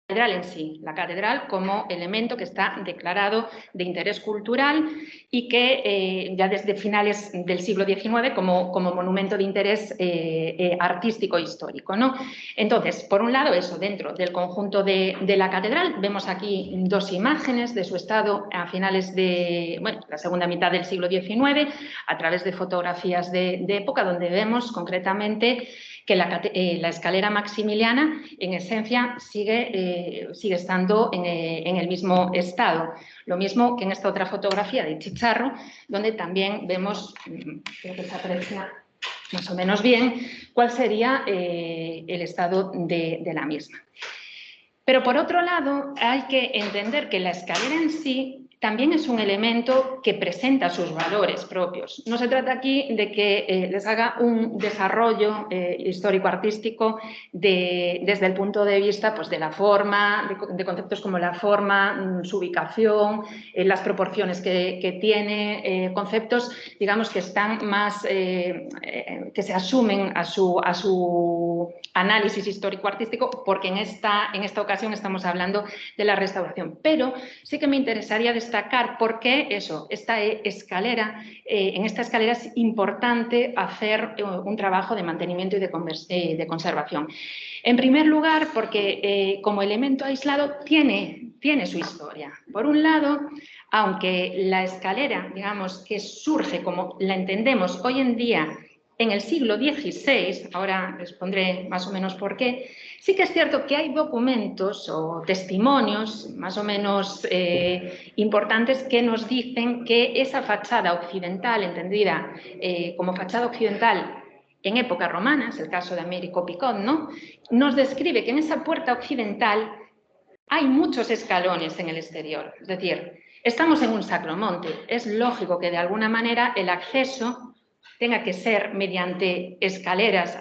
catedral en sí, la catedral como elemento que está declarado de interés cultural y que ya desde finales del siglo XIX como monumento de interés artístico e histórico, ¿no? Entonces, por un lado, eso, dentro del conjunto de la catedral, vemos aquí dos imágenes de su estado a finales de, bueno, la segunda mitad del siglo XIX, a través de fotografías de época, donde vemos concretamente que la escalera maximiliana, en esencia, sigue estando en el mismo estado. Lo mismo que en esta otra fotografía de Chicharro, donde también vemos, creo que se aprecia más o menos bien, cuál sería el estado de la misma. Pero, por otro lado, hay que entender que la escalera en sí también es un elemento que presenta sus valores propios. No se trata aquí de que les haga un desarrollo histórico-artístico desde el punto de vista, pues, de la forma, de conceptos como la forma, su ubicación, las proporciones que tiene, conceptos, digamos, que están más, que se asumen a su análisis histórico-artístico, porque en esta ocasión estamos hablando de la restauración. Pero sí que me interesaría destacar por qué esta escalera, en esta escalera es importante hacer un trabajo de mantenimiento y de conservación. En primer lugar, porque como elemento aislado tiene su historia. Por un lado, aunque la escalera, digamos, que surge como la entendemos hoy en día en el siglo XVI, ahora les pondré más o menos por qué, sí que es cierto que hay documentos o testimonios más o menos importantes que nos dicen que esa fachada occidental, entendida como fachada occidental en época romana, es el caso de Américo Picot, ¿no?, nos describe que en esa puerta occidental hay muchos escalones en el exterior. Es decir, estamos en un sacromonte. Es lógico que de alguna manera el acceso tenga que ser mediante escaleras,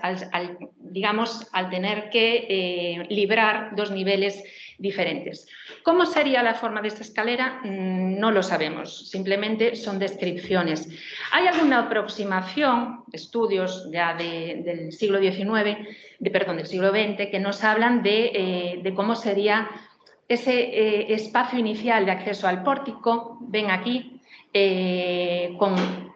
digamos, al tener que librar dos niveles diferentes. ¿Cómo sería la forma de esta escalera? No lo sabemos, simplemente son descripciones. Hay alguna aproximación, estudios ya del siglo XIX, del siglo XX, que nos hablan de cómo sería ese espacio inicial de acceso al pórtico, ven aquí, con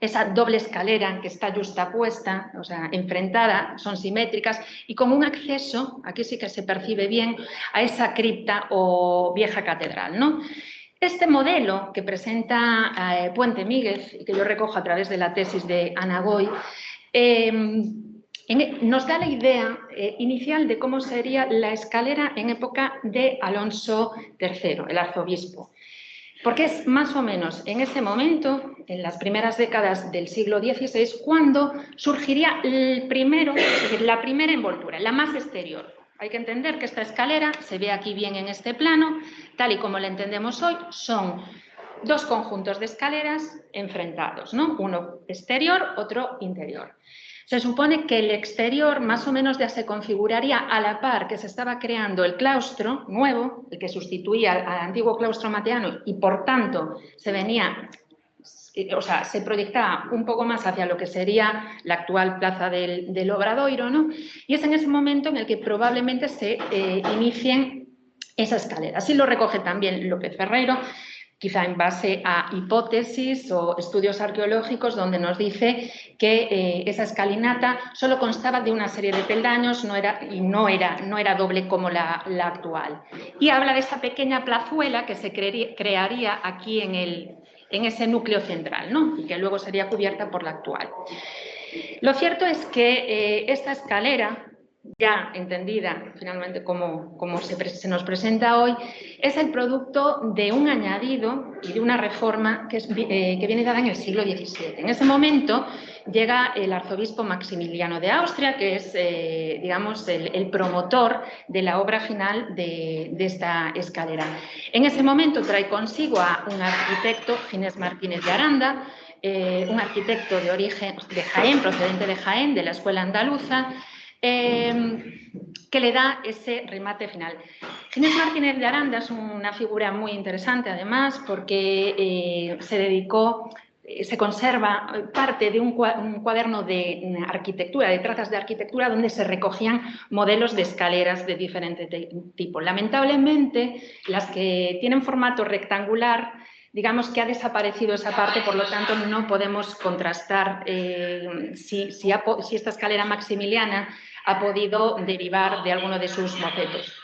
esa doble escalera que está justapuesta, o sea, enfrentada, son simétricas, y con un acceso, aquí sí que se percibe bien, a esa cripta o vieja catedral, ¿no? Este modelo que presenta Puente Míguez, y que yo recojo a través de la tesis de Ana Goy, nos da la idea inicial de cómo sería la escalera en época de Alonso III, el arzobispo. Porque es más o menos en ese momento, en las primeras décadas del siglo XVI, cuando surgiría el primero, es decir, la primera envoltura, la más exterior. Hay que entender que esta escalera, se ve aquí bien en este plano, tal y como la entendemos hoy, son dos conjuntos de escaleras enfrentados, ¿no? Uno exterior, otro interior. Se supone que el exterior más o menos ya se configuraría a la par que se estaba creando el claustro nuevo, el que sustituía al antiguo claustro mateano, y por tanto se proyectaba un poco más hacia lo que sería la actual plaza del Obradoiro, ¿no? Y es en ese momento en el que probablemente se inicien esa escalera. Así lo recoge también López Ferreiro, quizá en base a hipótesis o estudios arqueológicos, donde nos dice que esa escalinata solo constaba de una serie de peldaños, no era doble como la actual. Y habla de esa pequeña plazuela que se crearía aquí en ese núcleo central, ¿no?, y que luego sería cubierta por la actual. Lo cierto es que esta escalera, ya entendida finalmente como se nos presenta hoy, es el producto de un añadido y de una reforma que viene dada en el siglo XVII. En ese momento llega el arzobispo Maximiliano de Austria, que es, digamos, el promotor de la obra final de esta escalera. En ese momento trae consigo a un arquitecto, Ginés Martínez de Aranda, un arquitecto de origen de Jaén, procedente de Jaén, de la escuela andaluza, que le da ese remate final. Ginés Martínez de Aranda es una figura muy interesante, además, porque se dedicó se conserva parte de un cuaderno de arquitectura, de trazas de arquitectura, donde se recogían modelos de escaleras de diferente tipo. Lamentablemente, las que tienen formato rectangular, digamos que ha desaparecido esa parte, por lo tanto no podemos contrastar si esta escalera maximiliana ha podido derivar de alguno de sus bocetos.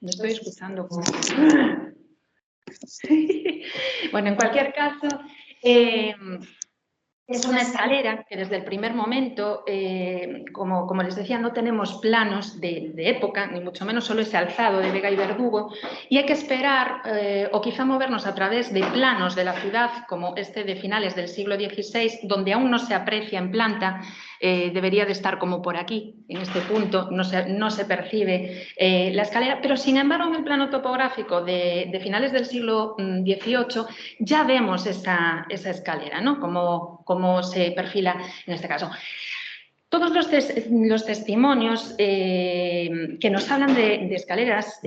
¿Me estoy escuchando? Bueno, en cualquier caso, es una escalera que desde el primer momento, como les decía, no tenemos planos de época, ni mucho menos solo ese alzado de Vega y Verdugo, y hay que esperar o quizá movernos a través de planos de la ciudad, como este de finales del siglo XVI, donde aún no se aprecia en planta, debería de estar como por aquí, en este punto, no se percibe la escalera, pero sin embargo en el plano topográfico de finales del siglo XVIII ya vemos esa escalera, ¿no? Como se perfila en este caso. Todos los testimonios que nos hablan de escaleras,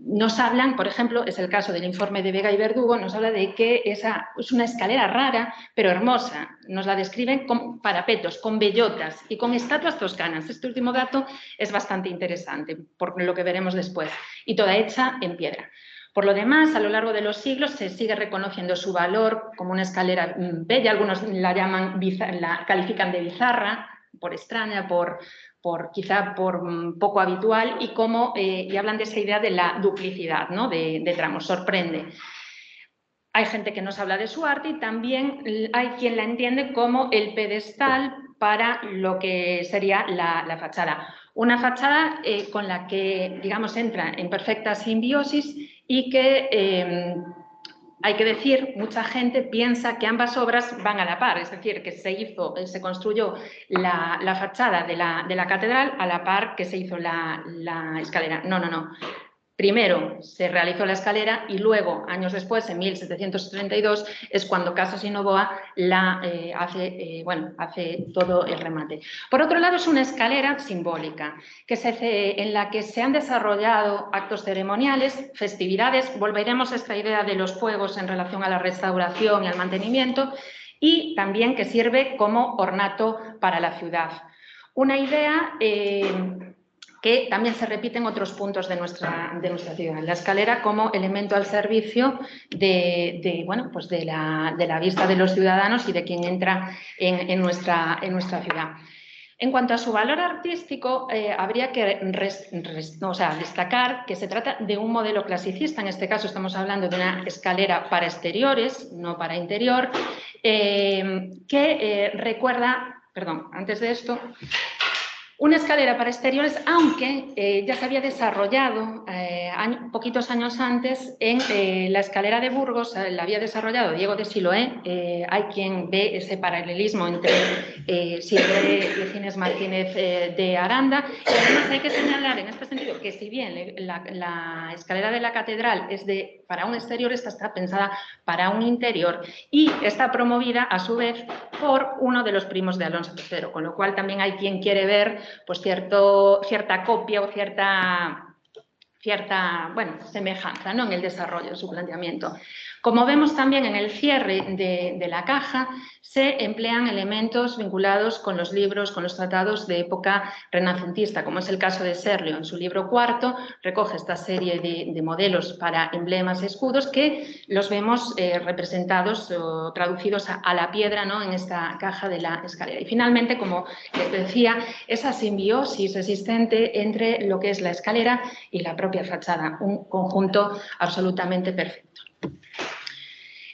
nos hablan, por ejemplo, es el caso del informe de Vega y Verdugo, nos habla de que es una escalera rara, pero hermosa. Nos la describen con parapetos, con bellotas y con estatuas toscanas. Este último dato es bastante interesante, por lo que veremos después, y toda hecha en piedra. Por lo demás, a lo largo de los siglos se sigue reconociendo su valor como una escalera bella, algunos la califican de bizarra, por extraña, quizá por poco habitual, y hablan de esa idea de la duplicidad, ¿no? de tramos, sorprende. Hay gente que nos habla de su arte y también hay quien la entiende como el pedestal para lo que sería la fachada. Una fachada con la que, digamos, entra en perfecta simbiosis y que, hay que decir, mucha gente piensa que ambas obras van a la par, es decir, que se construyó la fachada de la catedral a la par que se hizo la escalera. No, no, no. Primero se realizó la escalera y luego, años después, en 1732, es cuando Casas y Novoa hace todo el remate. Por otro lado, es una escalera simbólica en la que se han desarrollado actos ceremoniales, festividades. Volveremos a esta idea de los fuegos en relación a la restauración y al mantenimiento, y también que sirve como ornato para la ciudad. Una idea que también se repite en otros puntos de nuestra ciudad. La escalera como elemento al servicio de la vista de los ciudadanos y de quien entra en nuestra ciudad. En cuanto a su valor artístico, habría que destacar que se trata de un modelo clasicista. En este caso estamos hablando de una escalera para exteriores, no para interior, que recuerda, perdón, antes de esto, una escalera para exteriores, aunque ya se había desarrollado poquitos años antes en la escalera de Burgos, la había desarrollado Diego de Siloé. Hay quien ve ese paralelismo entre Siloé y Ginés Martínez de Aranda. Y además hay que señalar en este sentido que si bien la escalera de la catedral es para un exterior, esta está pensada para un interior y está promovida a su vez por uno de los primos de Alonso III, con lo cual también hay quien quiere ver pues cierta copia o cierta semejanza, ¿no?, en el desarrollo de su planteamiento. Como vemos también en el cierre de la caja, se emplean elementos vinculados con los libros, con los tratados de época renacentista, como es el caso de Serlio. En su libro cuarto recoge esta serie de modelos para emblemas y escudos que los vemos representados o traducidos a la piedra, ¿no?, en esta caja de la escalera. Y finalmente, como les decía, esa simbiosis existente entre lo que es la escalera y la propia fachada, un conjunto absolutamente perfecto.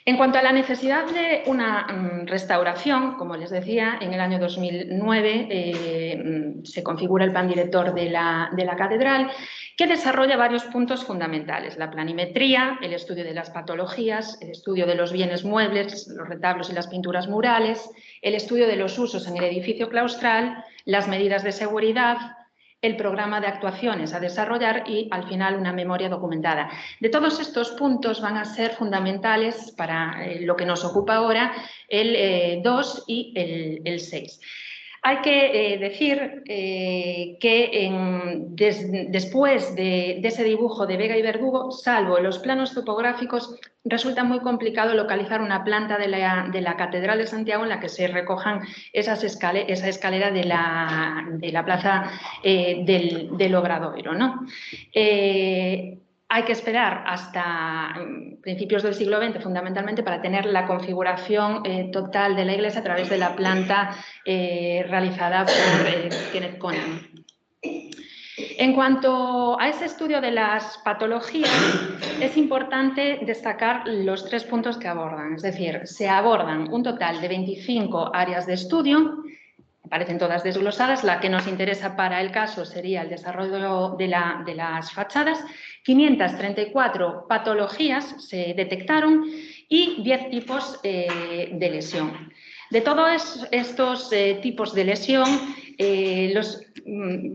En cuanto a la necesidad de una restauración, como les decía, en el año 2009 se configura el plan director de la catedral, que desarrolla varios puntos fundamentales: la planimetría, el estudio de las patologías, el estudio de los bienes muebles, los retablos y las pinturas murales, el estudio de los usos en el edificio claustral, las medidas de seguridad, el programa de actuaciones a desarrollar y, al final, una memoria documentada. De todos estos puntos van a ser fundamentales para lo que nos ocupa ahora el 2 y el 6. Hay que decir que después de ese dibujo de Vega y Verdugo, salvo los planos topográficos, resulta muy complicado localizar una planta de la Catedral de Santiago en la que se recojan esa escalera de la plaza del Obradoiro, ¿no? Hay que esperar hasta principios del siglo XX, fundamentalmente, para tener la configuración total de la iglesia a través de la planta realizada por Kenneth Conan. En cuanto a ese estudio de las patologías, es importante destacar los 3 puntos que abordan. Es decir, se abordan un total de 25 áreas de estudio, aparecen todas desglosadas. La que nos interesa para el caso sería el desarrollo de las fachadas. 534 patologías se detectaron y 10 tipos de lesión. De todos estos tipos de lesión,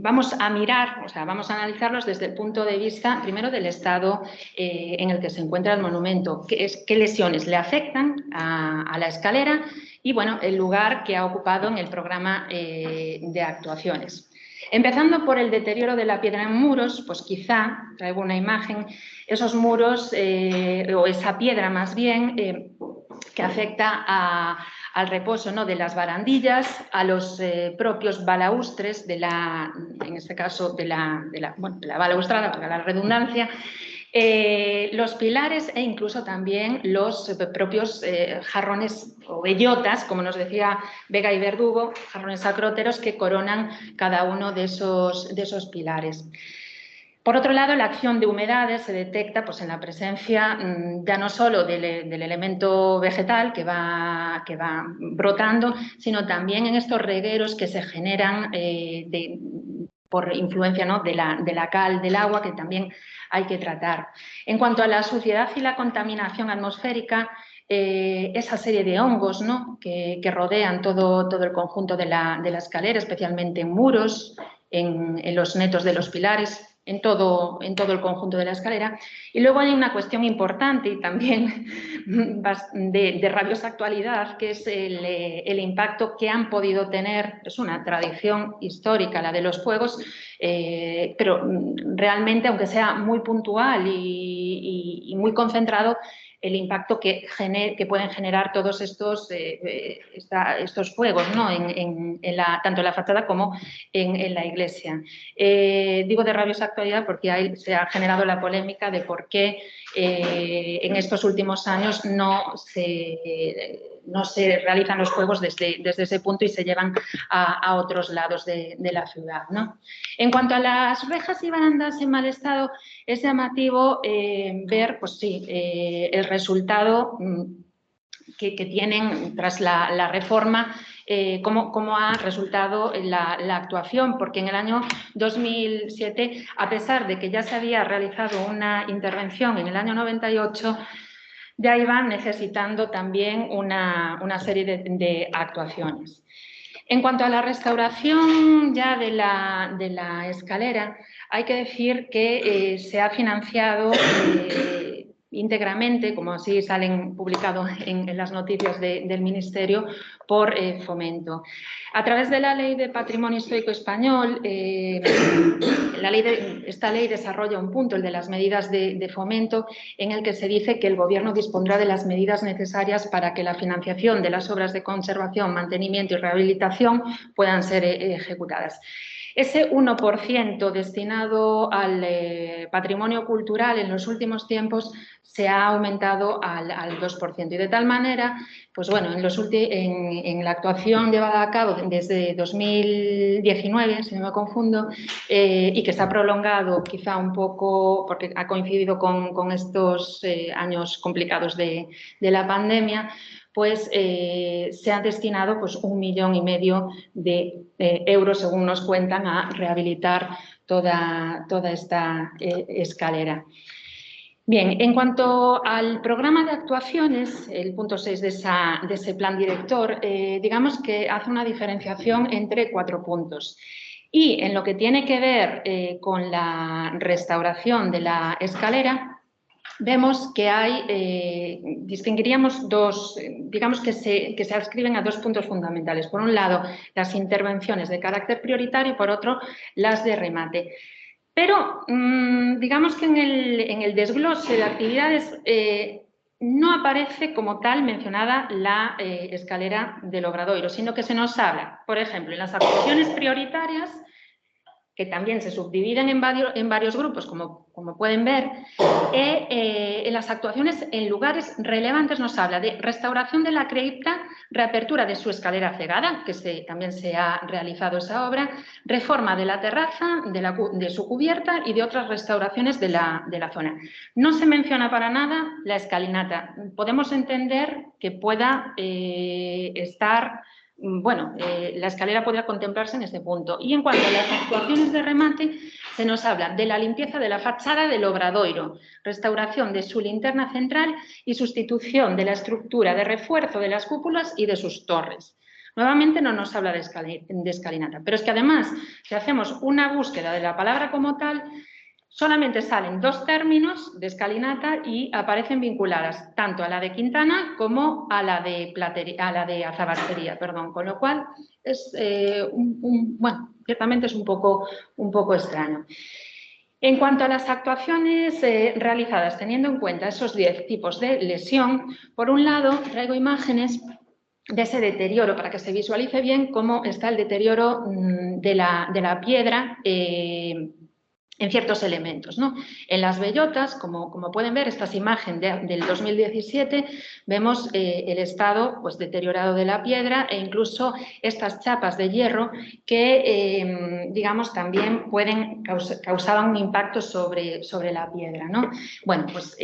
vamos a mirar, o sea, vamos a analizarlos desde el punto de vista, primero, del estado en el que se encuentra el monumento, qué lesiones le afectan a la escalera y, bueno, el lugar que ha ocupado en el programa de actuaciones. Empezando por el deterioro de la piedra en muros, pues quizá, traigo una imagen, esos muros, o esa piedra más bien, que afecta al reposo, ¿no?, de las barandillas, a los propios balaustres, en este caso de la balaustrada, para la redundancia, los pilares e incluso también los propios jarrones o bellotas, como nos decía Vega y Verdugo, jarrones acróteros que coronan cada uno de esos pilares. Por otro lado, la acción de humedades se detecta pues, en la presencia ya no solo del elemento vegetal que va brotando, sino también en estos regueros que se generan por influencia, ¿no?, de la cal, del agua, que también hay que tratar. En cuanto a la suciedad y la contaminación atmosférica, esa serie de hongos, ¿no?, que rodean todo el conjunto de la escalera, especialmente en muros, en los netos de los pilares, en todo el conjunto de la escalera. Y luego hay una cuestión importante y también de rabiosa actualidad, que es el impacto que han podido tener, es una tradición histórica la de los fuegos, pero realmente, aunque sea muy puntual y muy concentrado, el impacto que pueden generar todos estos fuegos, ¿no?, tanto en la fachada como en la iglesia. Digo de rabiosa actualidad porque se ha generado la polémica de por qué en estos últimos años no se realizan los fuegos desde ese punto y se llevan a otros lados de la ciudad, ¿no? En cuanto a las rejas y barandas en mal estado, es llamativo ver, pues sí, el resultado que tienen tras la reforma, cómo ha resultado la actuación, porque en el año 2007, a pesar de que ya se había realizado una intervención en el año 98, ya iban necesitando también una serie de actuaciones. En cuanto a la restauración ya de la escalera, hay que decir que se ha financiado íntegramente, como así salen publicado en las noticias del Ministerio, por Fomento. A través de la Ley de Patrimonio Histórico Español, esta ley desarrolla un punto, el de las medidas de fomento, en el que se dice que el Gobierno dispondrá de las medidas necesarias para que la financiación de las obras de conservación, mantenimiento y rehabilitación puedan ser ejecutadas. Ese 1% destinado al patrimonio cultural en los últimos tiempos se ha aumentado al 2%. Y de tal manera, pues bueno, en la actuación llevada a cabo desde 2019, si no me confundo, y que se ha prolongado quizá un poco porque ha coincidido con estos años complicados de la pandemia, pues se han destinado pues, 1,5 millones de euros, según nos cuentan, a rehabilitar toda esta escalera. Bien, en cuanto al programa de actuaciones, el punto 6 de ese plan director, digamos que hace una diferenciación entre 4 puntos. Y en lo que tiene que ver con la restauración de la escalera, vemos que distinguiríamos dos, digamos que se adscriben a dos puntos fundamentales. Por un lado, las intervenciones de carácter prioritario y por otro, las de remate. Pero digamos que en el desglose de actividades no aparece como tal mencionada la escalera del Obradoiro, sino que se nos habla, por ejemplo, en las actuaciones prioritarias, que también se subdividen en varios grupos, como pueden ver, en las actuaciones en lugares relevantes nos habla de restauración de la cripta, reapertura de su escalera cegada, que también se ha realizado esa obra, reforma de la terraza, de su cubierta y de otras restauraciones de la zona. No se menciona para nada la escalinata. Podemos entender que pueda estar... Bueno, la escalera podría contemplarse en este punto. Y en cuanto a las actuaciones de remate, se nos habla de la limpieza de la fachada del Obradoiro, restauración de su linterna central y sustitución de la estructura de refuerzo de las cúpulas y de sus torres. Nuevamente no nos habla de escalinata, pero es que además, si hacemos una búsqueda de la palabra como tal, solamente salen dos términos de escalinata y aparecen vinculadas tanto a la de Quintana como a la de Azabastería, perdón, con lo cual es bueno, ciertamente es un poco extraño. En cuanto a las actuaciones realizadas teniendo en cuenta esos 10 tipos de lesión, por un lado traigo imágenes de ese deterioro para que se visualice bien cómo está el deterioro de la piedra en ciertos elementos, ¿no? En las bellotas, como pueden ver, esta es imagen del 2017, vemos el estado pues, deteriorado de la piedra e incluso estas chapas de hierro que, digamos, también causaban un impacto sobre la piedra, ¿no? Bueno, pues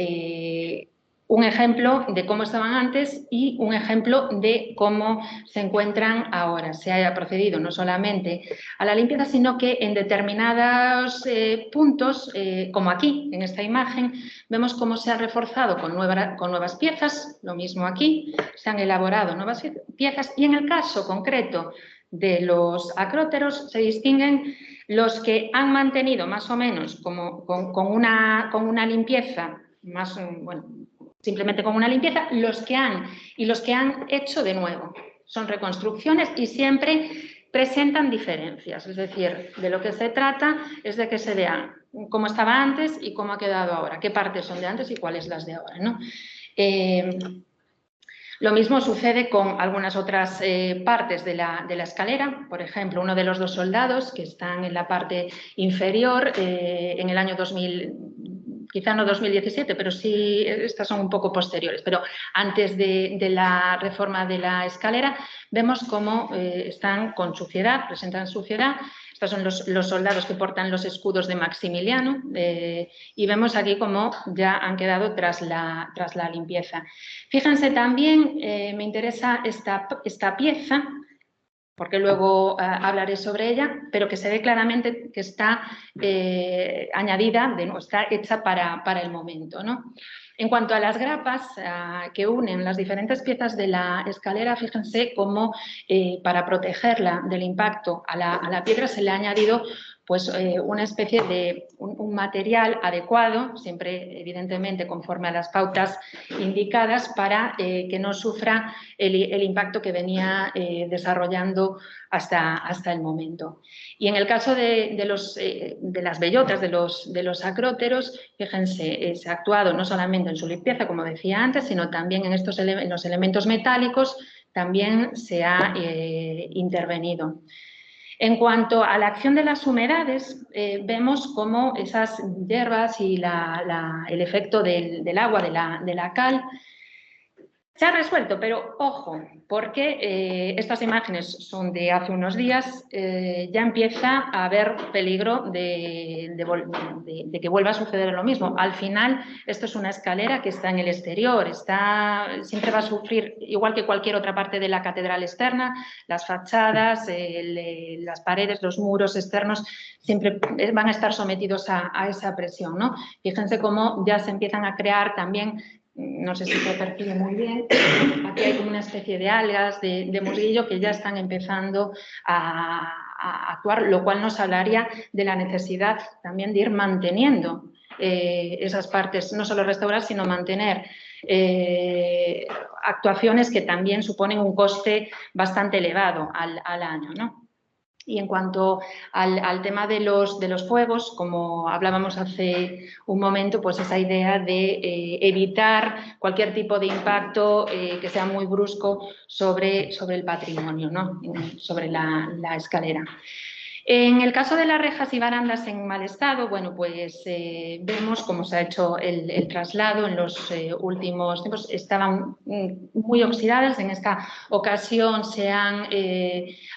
un ejemplo de cómo estaban antes y un ejemplo de cómo se encuentran ahora. Se haya procedido no solamente a la limpieza, sino que en determinados puntos, como aquí, en esta imagen, vemos cómo se ha reforzado con nuevas piezas, lo mismo aquí, se han elaborado nuevas piezas y en el caso concreto de los acróteros se distinguen los que han mantenido más o menos con una limpieza más, bueno, simplemente con una limpieza, los que han hecho de nuevo. Son reconstrucciones y siempre presentan diferencias, es decir, de lo que se trata es de que se vea cómo estaba antes y cómo ha quedado ahora, qué partes son de antes y cuáles las de ahora, ¿no? Lo mismo sucede con algunas otras partes de la escalera, por ejemplo, uno de los dos soldados que están en la parte inferior en el año 2000, quizá no 2017, pero sí, estas son un poco posteriores, pero antes de la reforma de la escalera, vemos cómo están con suciedad, presentan suciedad. Estos son los soldados que portan los escudos de Maximiliano y vemos aquí cómo ya han quedado tras la limpieza. Fíjense también, me interesa esta pieza, porque luego hablaré sobre ella, pero que se ve claramente que está añadida, está hecha para el momento, ¿no? En cuanto a las grapas que unen las diferentes piezas de la escalera, fíjense cómo para protegerla del impacto a la piedra se le ha añadido pues, una especie de un material adecuado, siempre evidentemente conforme a las pautas indicadas, para que no sufra el impacto que venía desarrollando hasta el momento. Y en el caso de las bellotas, de los acróteros, fíjense, se ha actuado no solamente en su limpieza, como decía antes, sino también en los elementos metálicos, también se ha intervenido. En cuanto a la acción de las humedades, vemos cómo esas hierbas y el efecto del agua, de la cal, se ha resuelto, pero ojo, porque estas imágenes son de hace unos días, ya empieza a haber peligro de que vuelva a suceder lo mismo. Al final, esto es una escalera que está en el exterior, siempre va a sufrir, igual que cualquier otra parte de la catedral externa, las fachadas, las paredes, los muros externos, siempre van a estar sometidos a esa presión, ¿no? Fíjense cómo ya se empiezan a crear también. No sé si se percibe muy bien, aquí hay como una especie de algas, de musguillo que ya están empezando a actuar, lo cual nos hablaría de la necesidad también de ir manteniendo esas partes, no solo restaurar, sino mantener actuaciones que también suponen un coste bastante elevado al año, ¿no? Y en cuanto al tema de los fuegos, como hablábamos hace un momento, pues esa idea de evitar cualquier tipo de impacto que sea muy brusco sobre el patrimonio, ¿no? Sobre la escalera. En el caso de las rejas y barandas en mal estado, bueno, pues vemos cómo se ha hecho el traslado en los últimos tiempos. Estaban muy oxidadas, en esta ocasión se han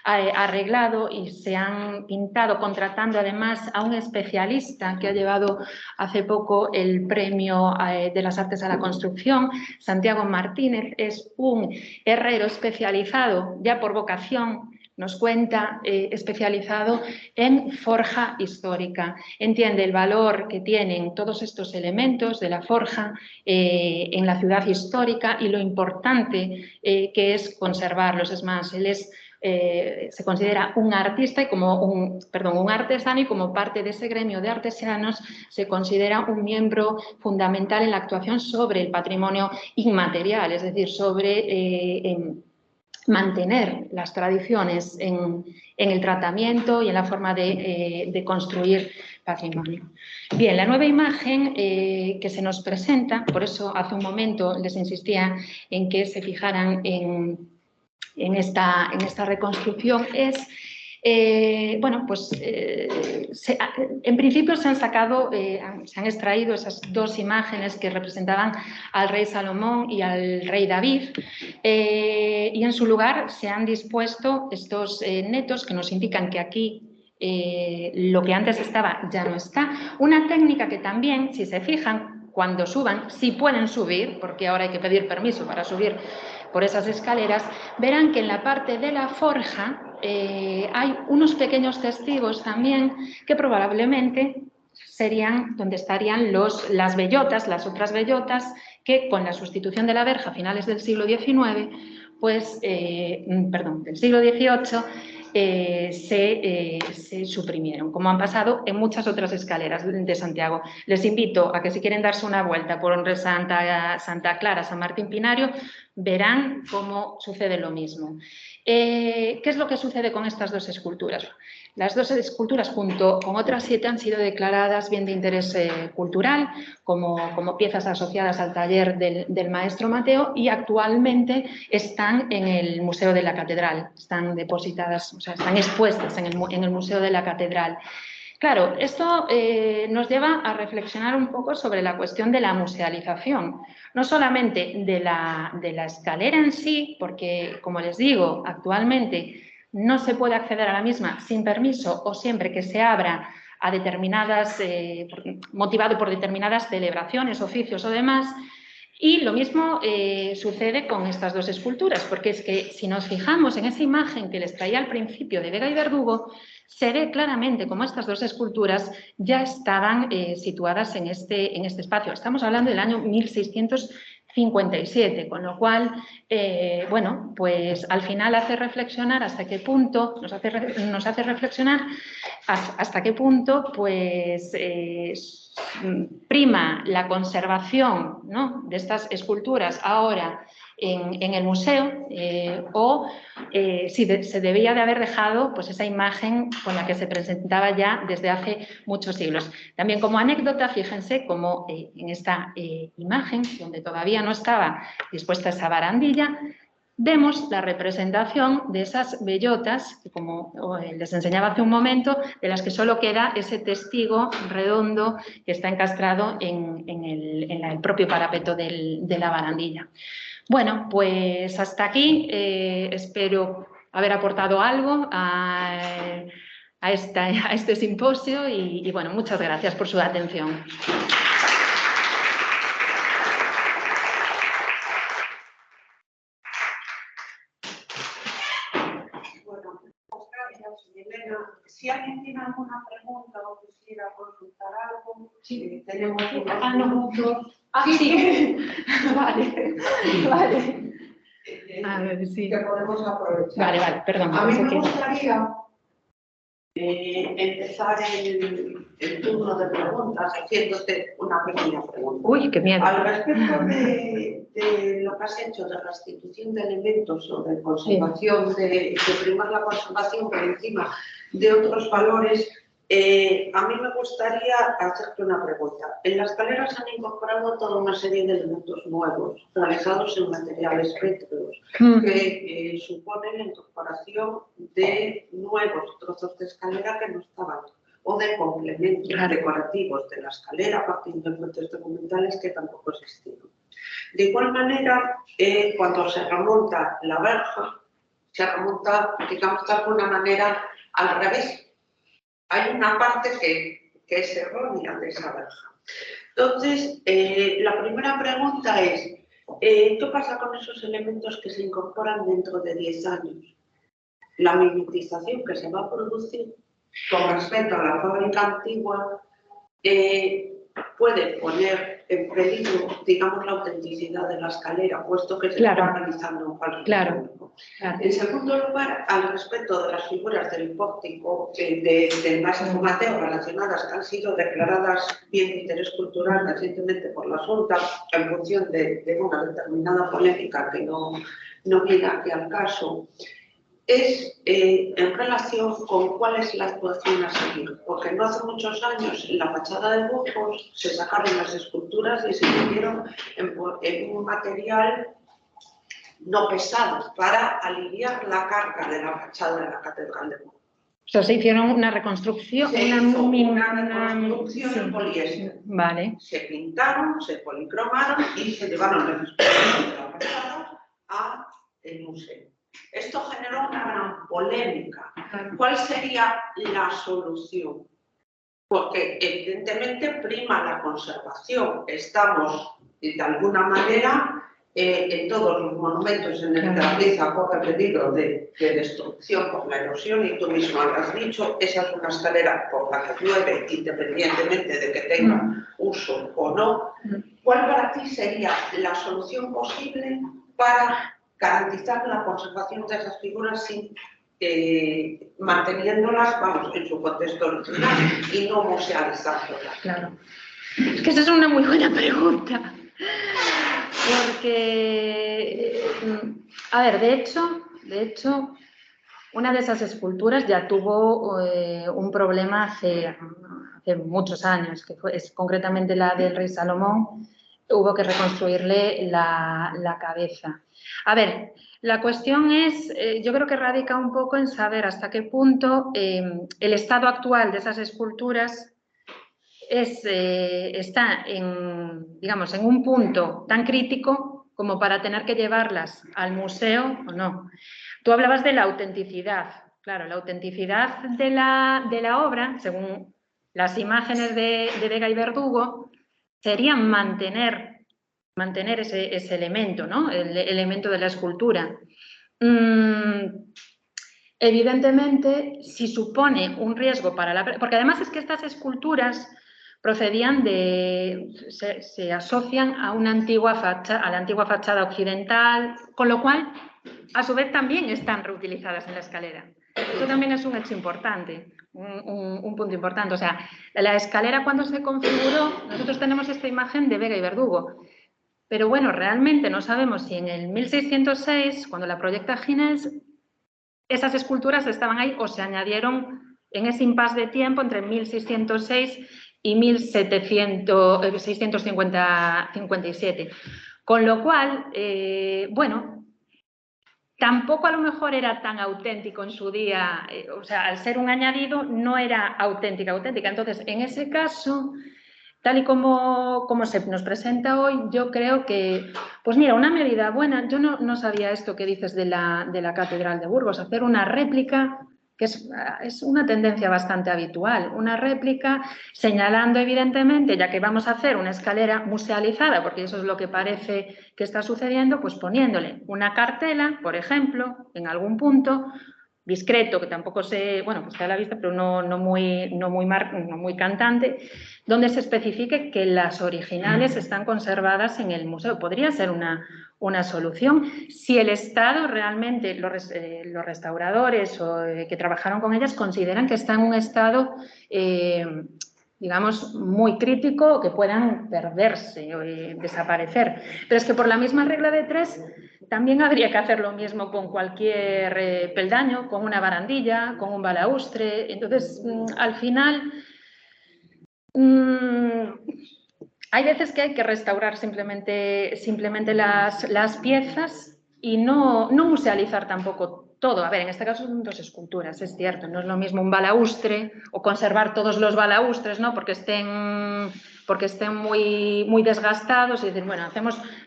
arreglado y se han pintado, contratando además a un especialista que ha llevado hace poco el premio de las artes a la construcción. Santiago Martínez es un herrero especializado ya por vocación, nos cuenta, especializado en forja histórica. Entiende el valor que tienen todos estos elementos de la forja en la ciudad histórica y lo importante que es conservarlos. Es más, él se considera un artista y un artesano, y como parte de ese gremio de artesanos se considera un miembro fundamental en la actuación sobre el patrimonio inmaterial, es decir, sobre mantener las tradiciones en el tratamiento y en la forma de construir patrimonio. Bien, la nueva imagen que se nos presenta, por eso hace un momento les insistía en que se fijaran en esta reconstrucción, es bueno, pues en principio se han extraído esas dos imágenes que representaban al rey Salomón y al rey David, y en su lugar se han dispuesto estos netos que nos indican que aquí lo que antes estaba ya no está. Una técnica que también, si se fijan, cuando suban, si pueden subir, porque ahora hay que pedir permiso para subir por esas escaleras, verán que en la parte de la forja hay unos pequeños testigos también que probablemente serían donde estarían las bellotas, las otras bellotas, que con la sustitución de la verja a finales del siglo XIX, pues, del siglo XVIII, se suprimieron, como han pasado en muchas otras escaleras de Santiago. Les invito a que, si quieren darse una vuelta por Santa Clara, San Martín Pinario, verán cómo sucede lo mismo. ¿Qué es lo que sucede con estas dos esculturas? Las dos esculturas, junto con otras 7, han sido declaradas bien de interés cultural, como piezas asociadas al taller del maestro Mateo, y actualmente están en el Museo de la Catedral, están depositadas, o sea, están expuestas en el Museo de la Catedral. Claro, esto nos lleva a reflexionar un poco sobre la cuestión de la musealización, no solamente de la escalera en sí, porque, como les digo, actualmente no se puede acceder a la misma sin permiso o siempre que se abra a determinadas, motivado por determinadas celebraciones, oficios o demás. Y lo mismo sucede con estas dos esculturas, porque es que si nos fijamos en esa imagen que les traía al principio de Vega y Verdugo, se ve claramente cómo estas dos esculturas ya estaban situadas en este espacio. Estamos hablando del año 1657, con lo cual, bueno, pues al final hace reflexionar hasta qué punto, nos hace reflexionar hasta qué punto, pues, prima la conservación, ¿no?, de estas esculturas ahora en el museo, o si se debía de haber dejado, pues, esa imagen con la que se presentaba ya desde hace muchos siglos. También, como anécdota, fíjense cómo en esta imagen, donde todavía no estaba dispuesta esa barandilla, vemos la representación de esas bellotas, que, como les enseñaba hace un momento, de las que solo queda ese testigo redondo que está encastrado en el propio parapeto de la barandilla. Bueno, pues hasta aquí. Espero haber aportado algo a este simposio y bueno, muchas gracias por su atención. Si alguien tiene alguna pregunta o quisiera consultar algo, sí, tenemos unos minutos. Sí. Vale. A ver, sí. Que podemos aprovechar. Vale, perdón. A mí me gustaría empezar el el turno de preguntas haciéndote una pequeña pregunta. Uy, qué miedo. Al respecto de lo que has hecho de restitución de elementos o de conservación, de primar la conservación por encima de otros valores, a mí me gustaría hacerte una pregunta. En la escalera se han incorporado toda una serie de elementos nuevos, realizados en materiales pétreos, que suponen la incorporación de nuevos trozos de escalera que no estaban, o de complementos decorativos de la escalera, partiendo de fuentes documentales que tampoco existieron. De igual manera, cuando se remonta la verja, se remonta, digamos, de alguna manera al revés. Hay una parte que es errónea de esa verja. Entonces, la primera pregunta es, ¿qué pasa con esos elementos que se incorporan dentro de 10 años? La mimetización que se va a producir con respecto a la fábrica antigua puede poner en peligro, digamos, la autenticidad de la escalera, puesto que se está realizando un falso público. En segundo lugar, al respecto de las figuras del pórtico del Maestro Mateo relacionadas que han sido declaradas bien de interés cultural recientemente por la Junta en función de una determinada polémica que no viene aquí al caso, es en relación con cuál es la actuación a seguir, porque no hace muchos años en la fachada de Burgos se sacaron las esculturas y se hicieron en un material no pesado para aliviar la carga de la fachada de la Catedral de Burgos. O sea, se hicieron una reconstrucción, una reconstrucción en poliéster. Vale. Se pintaron, se policromaron y se llevaron las esculturas de la fachada al museo. Esto generó una gran polémica. ¿Cuál sería la solución? Porque evidentemente prima la conservación. Estamos, de alguna manera, en todos los monumentos en el que la pieza corre peligro de destrucción por la erosión, y tú mismo lo has dicho, esa es una escalera por la que llueve, independientemente de que tenga uso o no. ¿Cuál para ti sería la solución posible para garantizar la conservación de esas figuras sin manteniéndolas, vamos, en su contexto original y no musealizándolas? Claro. Es que esa es una muy buena pregunta. Porque, a ver, de hecho, una de esas esculturas ya tuvo un problema hace muchos años, que es concretamente la del rey Salomón. Hubo que reconstruirle la cabeza. A ver, la cuestión es, yo creo que radica un poco en saber hasta qué punto el estado actual de esas esculturas está digamos, en un punto tan crítico como para tener que llevarlas al museo o no. Tú hablabas de la autenticidad. Claro, la autenticidad de la obra, según las imágenes de Vega y Verdugo, sería mantener ese elemento, ¿no? El elemento de la escultura. Evidentemente, si supone un riesgo para la... Porque además es que estas esculturas procedían se asocian a la antigua fachada occidental, con lo cual, a su vez, también están reutilizadas en la escalera. Eso también es un hecho importante, un punto importante. O sea, la escalera cuando se configuró, nosotros tenemos esta imagen de Vega y Verdugo, pero bueno, realmente no sabemos si en el 1606, cuando la proyecta Ginés, esas esculturas estaban ahí o se añadieron en ese impasse de tiempo entre 1606 y 1657. Con lo cual, bueno, tampoco a lo mejor era tan auténtico en su día, o sea, al ser un añadido no era auténtica. Entonces, en ese caso, tal y como se nos presenta hoy, yo creo que, pues mira, una medida buena, yo no sabía esto que dices de la Catedral de Burgos, hacer una réplica, que es una tendencia bastante habitual, una réplica señalando evidentemente, ya que vamos a hacer una escalera musealizada, porque eso es lo que parece que está sucediendo, pues poniéndole una cartela, por ejemplo, en algún punto, discreto, que tampoco bueno, pues está a la vista, pero no muy cantante, donde se especifique que las originales están conservadas en el museo. Podría ser una solución si el Estado realmente, los restauradores que trabajaron con ellas consideran que está en un estado digamos, muy crítico, que puedan perderse o desaparecer. Pero es que por la misma regla de tres también habría que hacer lo mismo con cualquier peldaño, con una barandilla, con un balaustre. Entonces, al final, hay veces que hay que restaurar simplemente las piezas y no musealizar tampoco todo. A ver, en este caso son dos esculturas, es cierto, no es lo mismo un balaustre o conservar todos los balaustres, ¿no? Porque estén muy desgastados y decir, bueno,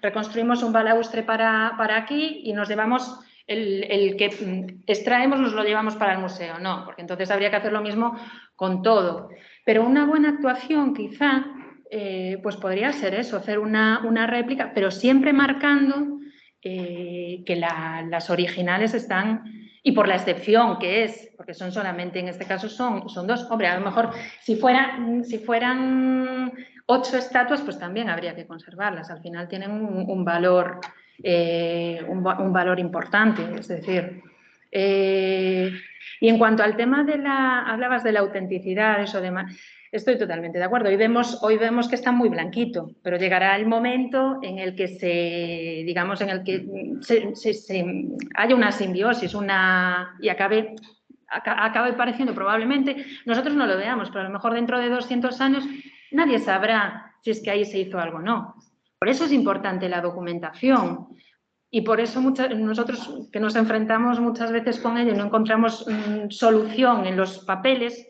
reconstruimos un balaustre para aquí y nos llevamos el que extraemos, nos lo llevamos para el museo. No, porque entonces habría que hacer lo mismo con todo. Pero una buena actuación, quizá, pues podría ser eso, hacer una réplica, pero siempre marcando que las originales están, y por la excepción que es, porque son solamente, en este caso son dos. Hombre, a lo mejor si fueran 8 estatuas, pues también habría que conservarlas. Al final tienen un valor importante, es decir. Y en cuanto al tema hablabas de la autenticidad, eso demás. Estoy totalmente de acuerdo. Hoy vemos que está muy blanquito, pero llegará el momento en el que haya una simbiosis, y acabe pareciendo, probablemente, nosotros no lo veamos, pero a lo mejor dentro de 200 años nadie sabrá si es que ahí se hizo algo o no. Por eso es importante la documentación. Y por eso nosotros que nos enfrentamos muchas veces con ello y no encontramos solución en los papeles,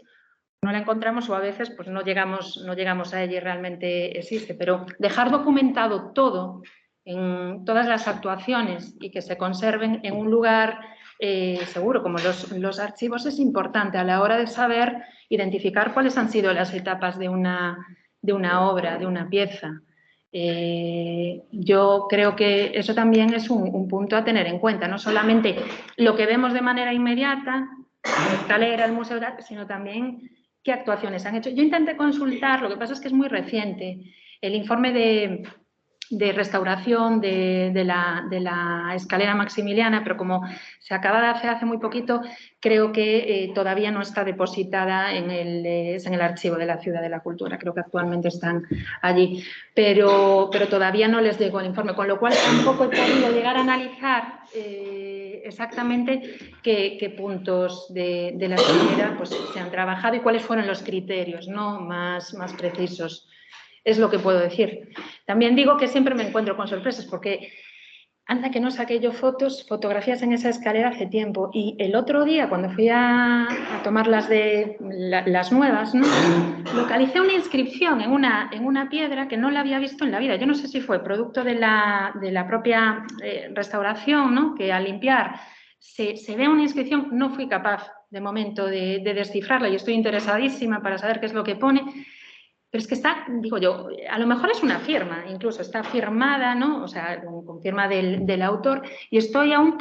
no la encontramos o a veces pues no llegamos a ella y realmente existe. Pero dejar documentado todo en todas las actuaciones y que se conserven en un lugar seguro, como los archivos, es importante a la hora de saber identificar cuáles han sido las etapas de una obra, de una pieza. Yo creo que eso también es un punto a tener en cuenta, no solamente lo que vemos de manera inmediata, la escalera, el museo, sino también qué actuaciones han hecho. Yo intenté consultar, lo que pasa es que es muy reciente, el informe de restauración de la escalera Maximiliana, pero como se acaba de hacer hace muy poquito, creo que todavía no está depositada en el archivo de la Ciudad de la Cultura. Creo que actualmente están allí, pero todavía no les llegó el informe, con lo cual tampoco he podido llegar a analizar exactamente qué puntos de la escalera pues, se han trabajado y cuáles fueron los criterios, ¿no? más precisos. Es lo que puedo decir. También digo que siempre me encuentro con sorpresas porque anda que no saqué yo fotografías en esa escalera hace tiempo, y el otro día cuando fui a tomar las nuevas, ¿no? Localicé una inscripción en una piedra que no la había visto en la vida. Yo no sé si fue producto de la propia restauración, ¿no? Que al limpiar se ve una inscripción, no fui capaz de momento de descifrarla y estoy interesadísima para saber qué es lo que pone. Pero es que está, digo yo, a lo mejor es una firma, incluso está firmada, ¿no? O sea, con firma del autor, y estoy aún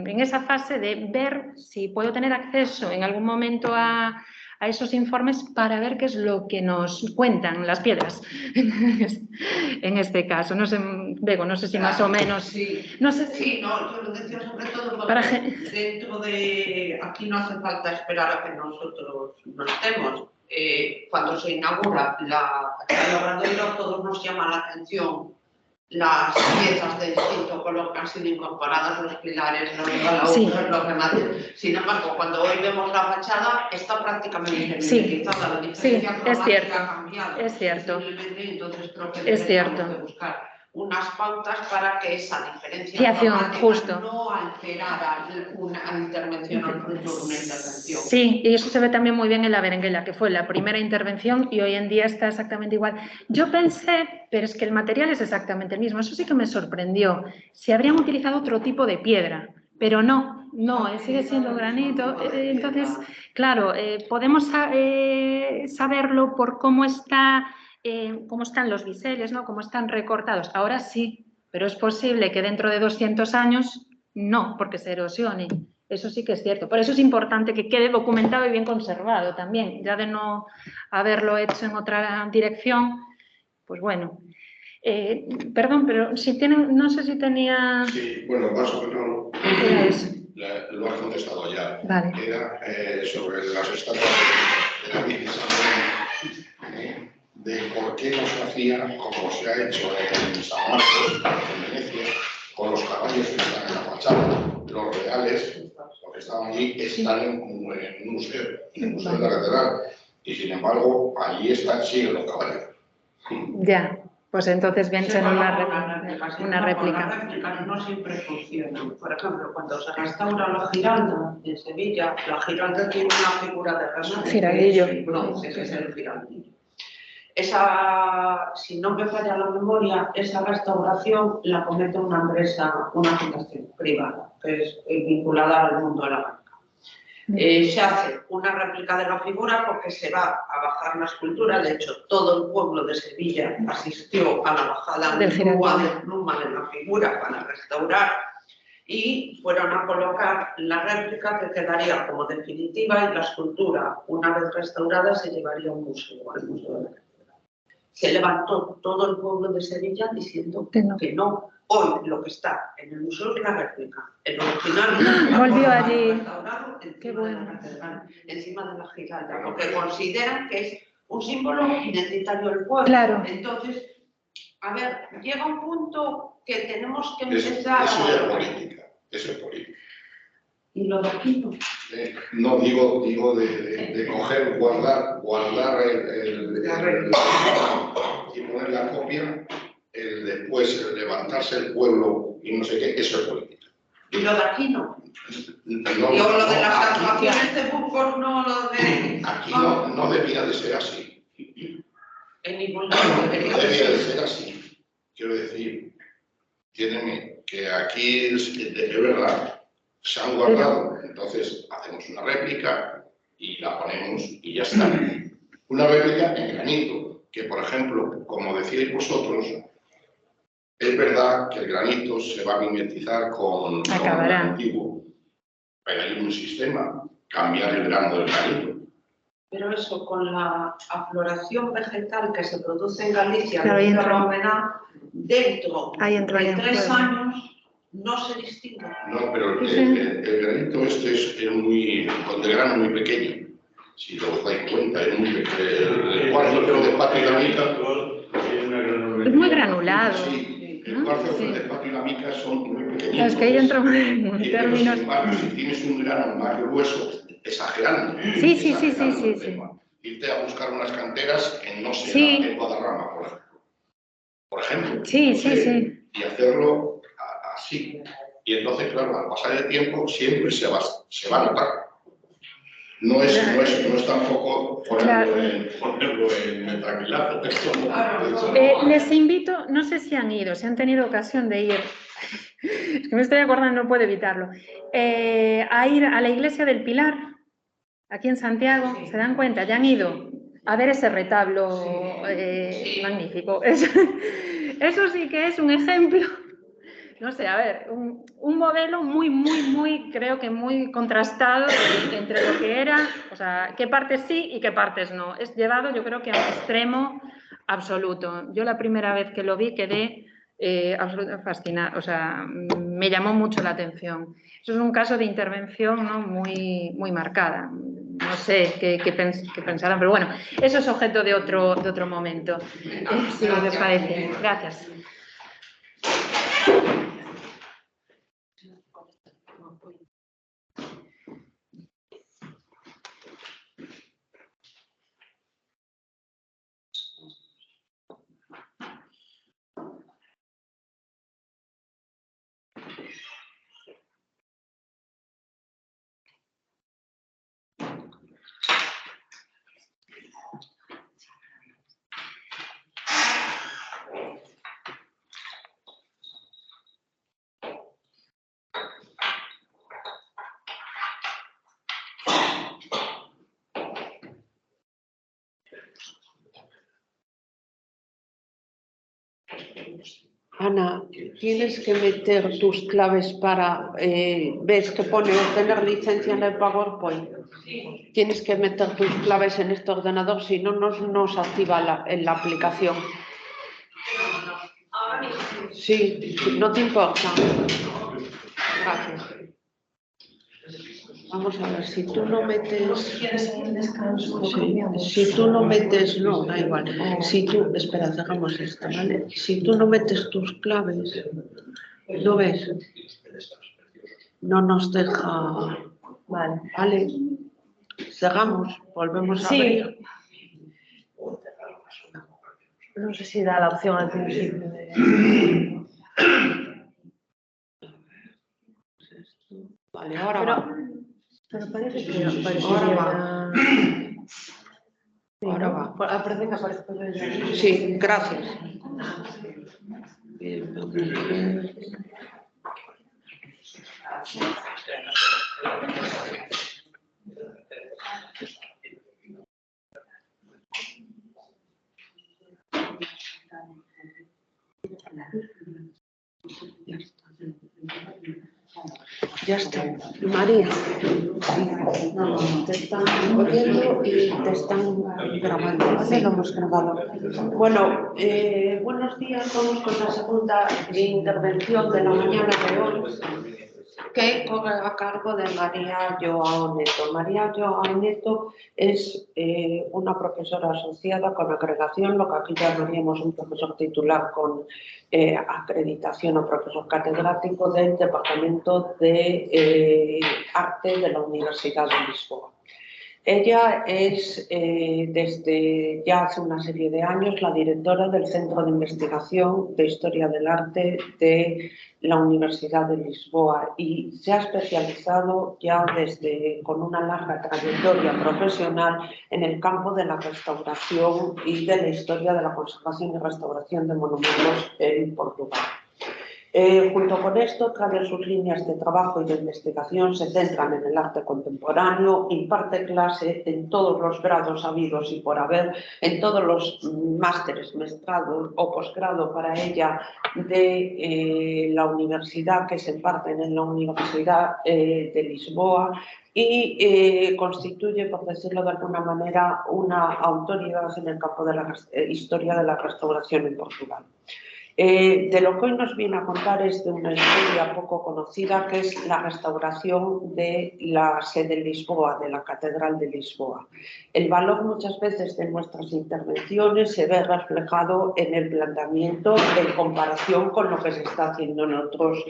en esa fase de ver si puedo tener acceso en algún momento a esos informes para ver qué es lo que nos cuentan las piedras en este caso. No sé, Bego, no sé si más o menos... Sí, no sé, sí, no, yo lo decía sobre todo porque dentro de... Aquí no hace falta esperar a que nosotros no estemos. Cuando se inaugura la Obradoiro, todos nos llama la atención las piezas de distinto color que han sido incorporadas, los pilares, los balaustres, los remates. Sin embargo, cuando hoy vemos la fachada, está prácticamente mimetizada. La diferencia cromática ha cambiado. Es cierto. Entonces creo que tenemos que buscar unas pautas para que esa diferencia cromática no alterara una intervención o el fruto de una intervención. Sí, y eso se ve también muy bien en la Berenguela, que fue la primera intervención y hoy en día está exactamente igual. Yo pensé, pero es que el material es exactamente el mismo, eso sí que me sorprendió, si habrían utilizado otro tipo de piedra, pero no, sigue siendo granito. Entonces, claro, podemos saberlo por cómo están los biseles, ¿no? Cómo están recortados. Ahora sí, pero es posible que dentro de 200 años no, porque se erosione. Eso sí que es cierto. Por eso es importante que quede documentado y bien conservado también. Ya de no haberlo hecho en otra dirección, pues bueno. Perdón, pero si tienen, no sé si tenía... Sí, bueno, más o menos era eso. Lo has contestado ya. Vale. Era sobre las estatuas de la Virgen. de por qué no se hacía como se ha hecho en San Marcos, en Venecia, con los caballos que están en la fachada. Los reales, los que estaban allí, están en un museo, en el Museo de la Catedral. Y sin embargo, allí siguen los caballos. Ya, pues entonces bien ser una réplica. Las réplicas no siempre funcionan. Por ejemplo, cuando se restaura la Giralda en Sevilla, la Giralda tiene una figura de Jesús. Giraldillo. Que es el giraldillo. Esa, si no me falla la memoria, esa restauración la comete una empresa, una fundación privada, que es vinculada al mundo de la banca. Se hace una réplica de la figura porque se va a bajar la escultura. De hecho, todo el pueblo de Sevilla asistió a la bajada de pluma de la figura para restaurar y fueron a colocar la réplica que quedaría como definitiva y la escultura, una vez restaurada, se llevaría a un museo, al Museo de la Catedral. Se levantó todo el pueblo de Sevilla diciendo que no. Hoy lo que está en el museo es la réplica. El original volvió allí. Restaurado encima de la catedral, encima de la Giralda, porque consideran que es un símbolo identitario del pueblo. Claro. Entonces, a ver, llega un punto que tenemos que empezar Eso es política. Eso es política. ¿Y lo de aquí no? No, digo de coger, guardar y poner la copia, después levantarse el pueblo y no sé qué, eso es política. ¿Y lo de aquí no? No, y lo de las actuaciones de Burgos, no lo de... Aquí no debía de ser así. En ningún lado No debía de ser así. Quiero decir, que aquí es verdad, se han guardado, entonces hacemos una réplica y la ponemos y ya está. Una réplica en granito, que por ejemplo, como decíais vosotros, es verdad que el granito se va a mimetizar con el antiguo, pero hay un sistema, cambiar el grano del granito. Pero eso, con la afloración vegetal que se produce en Galicia, dentro de 3 años, no se distingue. No, pero el granito es de grano muy pequeño. Si os dais cuenta, es muy pequeño. El cuarzo de espátula y la mica es muy granulado. Sí, el cuarzo, el espátula y la mica son muy pequeñitos. Es que ahí entro en términos... Si tienes un grano más grueso, exagerando. Sí. Irte a buscar unas canteras en, no sé, en Guadarrama, por ejemplo. Sí. Y hacerlo así. Y entonces, claro, al pasar el tiempo siempre se va a notar. No es tampoco ponerlo en metraquilato. Les invito, no sé si han ido, si han tenido ocasión de ir, es que me estoy acordando, no puedo evitarlo, a ir a la iglesia del Pilar, aquí en Santiago. ¿Se dan cuenta? Ya han ido a ver ese retablo magnífico. Eso sí que es un ejemplo. No sé, a ver, un modelo muy, creo que muy contrastado entre lo que era, o sea, qué partes sí y qué partes no. Es llevado, yo creo que a un extremo absoluto. Yo la primera vez que lo vi quedé absolutamente fascinada, o sea, me llamó mucho la atención. Eso es un caso de intervención, ¿no?, muy marcada. No sé qué pensarán, pero bueno, eso es objeto de otro momento. Si les parece. Gracias. Ana, tienes que meter tus claves para... ¿ves que pone obtener licencia en el PowerPoint? Tienes que meter tus claves en este ordenador, si no nos activa la aplicación. Sí, no te importa. Gracias. Vamos a ver, si tú no metes... ¿Quieres un descanso? Si tú no metes, no, da igual. Si tú, espera, hagamos esto, ¿vale? Si tú no metes tus claves, ¿lo ves? No nos deja... Vale. Vale. Cerramos, volvemos a Sí. abrir. No sé si da la opción al principio de... Vale, ahora va. Pero parece que aparece Ahora bien. va. Sí, Ahora ¿no? va. Parece que aparece todo bien. Sí, gracias. Bien, vamos a ver. Ya está. María, te están oyendo y te están grabando. ¿Vale? Lo hemos grabado. Bueno, buenos días. Vamos con la segunda intervención de la mañana de hoy, que corre a cargo de María Joao Neto. María Joao Neto es una profesora asociada con acreditación, lo que aquí llamaríamos un profesor titular con acreditación o profesor catedrático del Departamento de Arte de la Universidad de Lisboa. Ella es, desde ya hace una serie de años, la directora del Centro de Investigación de Historia del Arte de la Universidad de Lisboa y se ha especializado ya con una larga trayectoria profesional en el campo de la restauración y de la historia de la conservación y restauración de monumentos en Portugal. Junto con esto, otra de sus líneas de trabajo y de investigación se centran en el arte contemporáneo, imparte clase en todos los grados habidos y por haber, en todos los másteres, mestrado o posgrado para ella de la universidad que se imparten en la Universidad de Lisboa y constituye, por decirlo de alguna manera, una autoridad en el campo de la historia de la restauración en Portugal. De lo que hoy nos viene a contar es de una historia poco conocida, que es la restauración de la sede de Lisboa, de la Catedral de Lisboa. El valor muchas veces de nuestras intervenciones se ve reflejado en el planteamiento en comparación con lo que se está haciendo en otros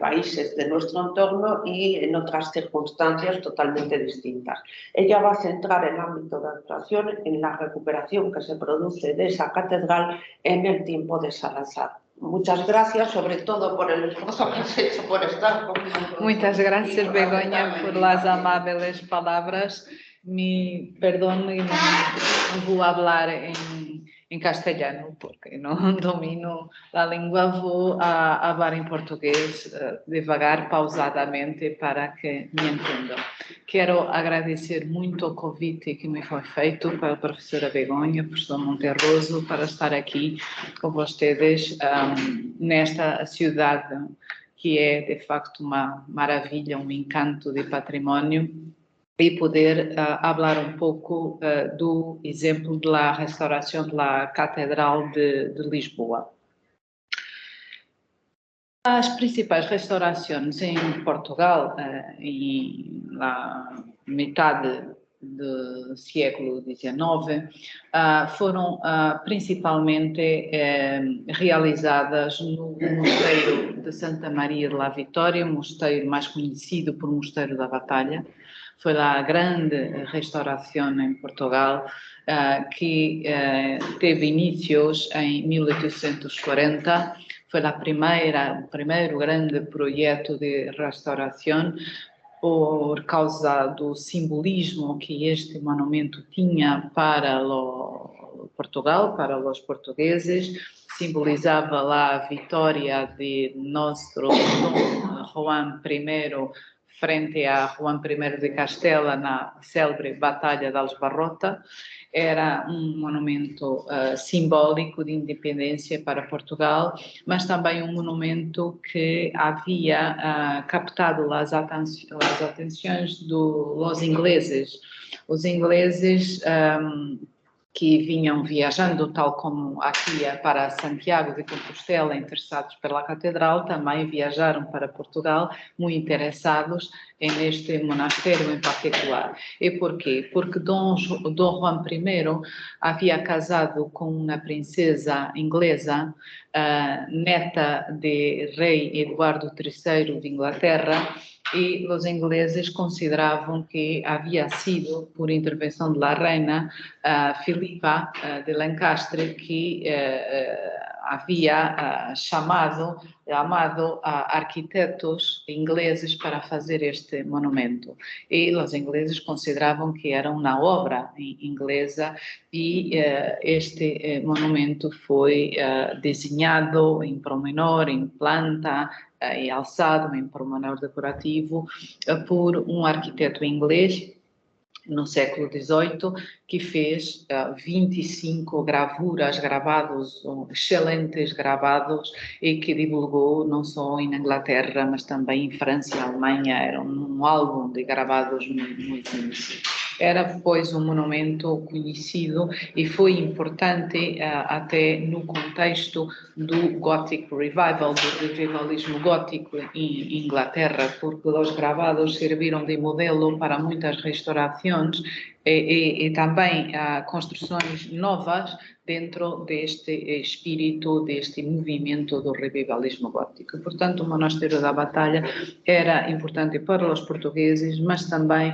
países de nuestro entorno y en otras circunstancias totalmente distintas. Ella va a centrar el ámbito de actuación en la recuperación que se produce de esa catedral en el tiempo de Salazar. Muchas gracias, sobre todo por el esfuerzo que has hecho por estar conmigo. Muchas gracias, Begoña, por las amables palabras. Mi perdón, no voy a hablar en castellano porque no domino la lengua. Voy a hablar en portugués devagar, pausadamente, para que me entendam. Quero agradecer muito o convite que me foi feito pela professora Begoña, professor Monterroso, para estar aqui com vocês nesta cidade que é, de facto, uma maravilha, um encanto de patrimônio, e poder falar um pouco do exemplo da restauração da Catedral de Lisboa. As principais restaurações em Portugal, em la metade do século XIX, foram principalmente realizadas no Mosteiro de Santa Maria de la Vitória, o mosteiro mais conhecido por Mosteiro da Batalha. Foi a grande restauração em Portugal, que teve inícios em 1840. Foi o primeiro grande projeto de restauração, por causa do simbolismo que este monumento tinha para Portugal, para os portugueses. Simbolizava lá a vitória de nosso Dom Juan I frente a Juan I de Castela na célebre Batalha de Aljubarrota. Era um monumento simbólico de independência para Portugal, mas também um monumento que havia captado as atenções dos ingleses. Os ingleses que vinham viajando, tal como aqui para Santiago de Compostela, interessados pela catedral, também viajaram para Portugal, muito interessados neste monastério em particular. E por quê? Porque Dom Juan I havia casado com uma princesa inglesa, neta de rei Eduardo III de Inglaterra, e os ingleses consideravam que havia sido por intervenção da rainha Filipa de Lancastre que havia chamado arquitetos ingleses para fazer este monumento. E os ingleses consideravam que era uma obra inglesa e este monumento foi desenhado em pormenor, em planta, e alçado em pormenor decorativo por um arquiteto inglês no século XVIII, que fez 25 gravados, excelentes gravados, e que divulgou não só em Inglaterra, mas também em França e Alemanha. Era um álbum de gravados muito conhecido. Era, pois, um monumento conhecido e foi importante até no contexto do Gothic Revival, do revivalismo gótico em Inglaterra, porque os gravados serviram de modelo para muitas restaurações e também construções novas dentro deste espírito, deste movimento do revivalismo gótico. Portanto, o Monastério da Batalha era importante para os portugueses, mas também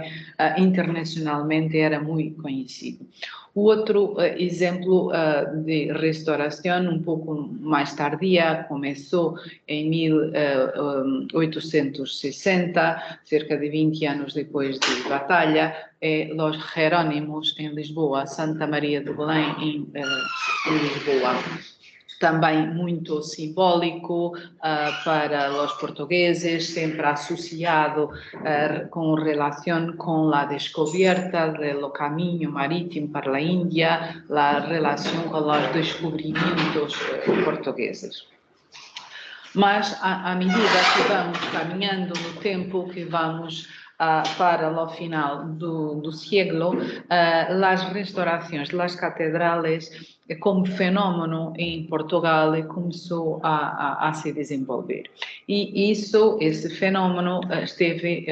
internacionalmente era muito conhecido. O outro exemplo de restauração, um pouco mais tardia, começou em 1860, cerca de 20 anos depois de Batalha, Los Jerónimos em Lisboa, Santa Maria de Belém em Lisboa. Também muito simbólico para os portugueses, sempre associado com relação com a descoberta do caminho marítimo para a Índia, a relação com os descobrimentos portugueses. Mas, à medida que vamos caminhando no tempo, que vamos para o final do século, as restaurações das catedrais como fenômeno em Portugal começou a se desenvolver. E esse fenômeno esteve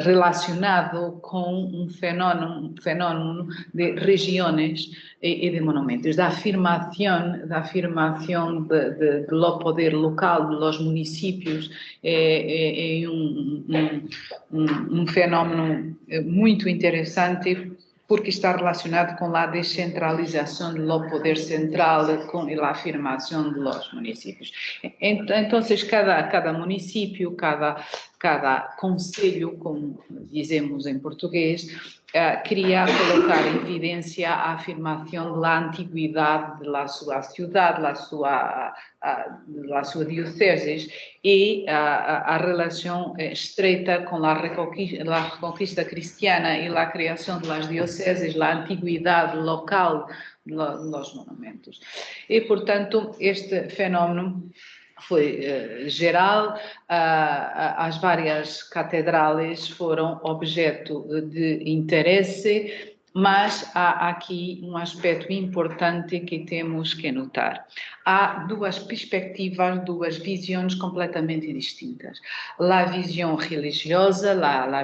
relacionado com um fenômeno de regiões e de monumentos, da afirmação do poder local dos municípios, é um fenômeno muito interessante, porque está relacionado com a descentralização do poder central com a afirmação dos municípios. Então, cada município, cada concelho, como dizemos em português, queria colocar em evidência a afirmação da antiguidade da sua cidade, da sua diocese, e a relação estreita com a reconquista cristiana e a criação das dioceses, a antiguidade local dos monumentos. E, portanto, este fenômeno foi geral. As várias catedrais foram objeto de interesse, mas há aqui um aspecto importante que temos que notar. Há duas perspectivas, duas visões completamente distintas. A visão religiosa, a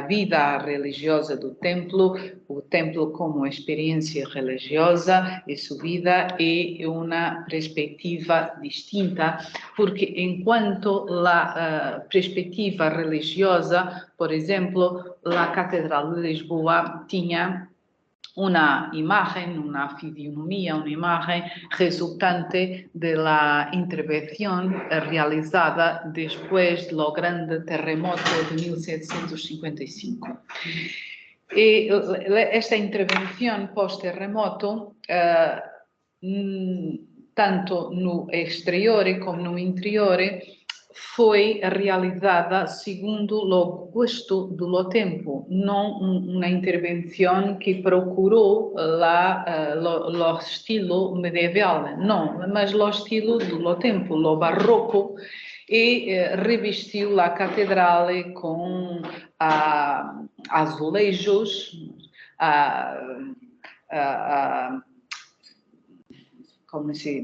vida religiosa do templo, o templo como experiência religiosa e sua vida, é uma perspectiva distinta, porque enquanto a perspectiva religiosa, por exemplo, a Catedral de Lisboa tinha uma imagem, uma fisionomia, uma imagem resultante da intervenção realizada depois do grande terremoto de 1755. E esta intervenção pós-terremoto, tanto no exterior como no interior, foi realizada segundo o gosto do tempo, não uma intervenção que procurou o estilo medieval, não, mas o estilo do tempo, o barroco, e revestiu a catedral com azulejos,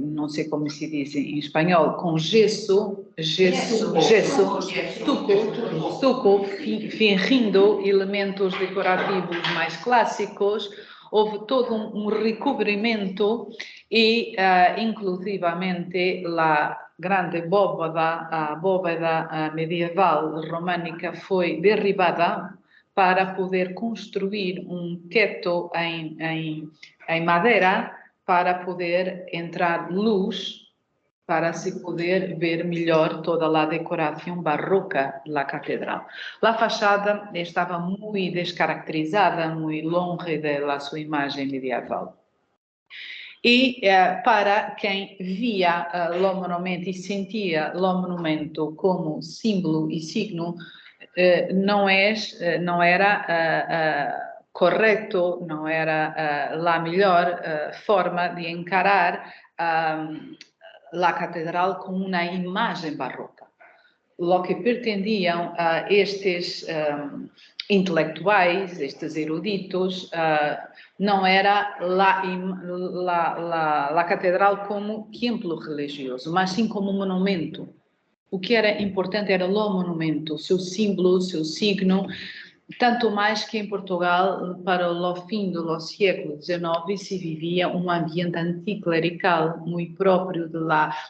não sei como se diz em espanhol, com gesso, estuco, fingindo elementos decorativos mais clássicos. Houve todo um recobrimento e, inclusivamente, a grande a bóveda medieval românica foi derribada para poder construir um teto em madeira para poder entrar luz, para se poder ver melhor toda a decoração barroca da catedral. A fachada estava muito descaracterizada, muito longe da sua imagem medieval. E para quem via o monumento e sentia o monumento como símbolo e signo, não era correto, não era a melhor forma de encarar a catedral com uma imagem barroca. O que pretendiam estes intelectuais, estes eruditos, não era a catedral como templo religioso, mas sim como monumento. O que era importante era o monumento, o seu símbolo, o seu signo, tanto mais que em Portugal, para o fim do século XIX, se vivia um ambiente anticlerical muito próprio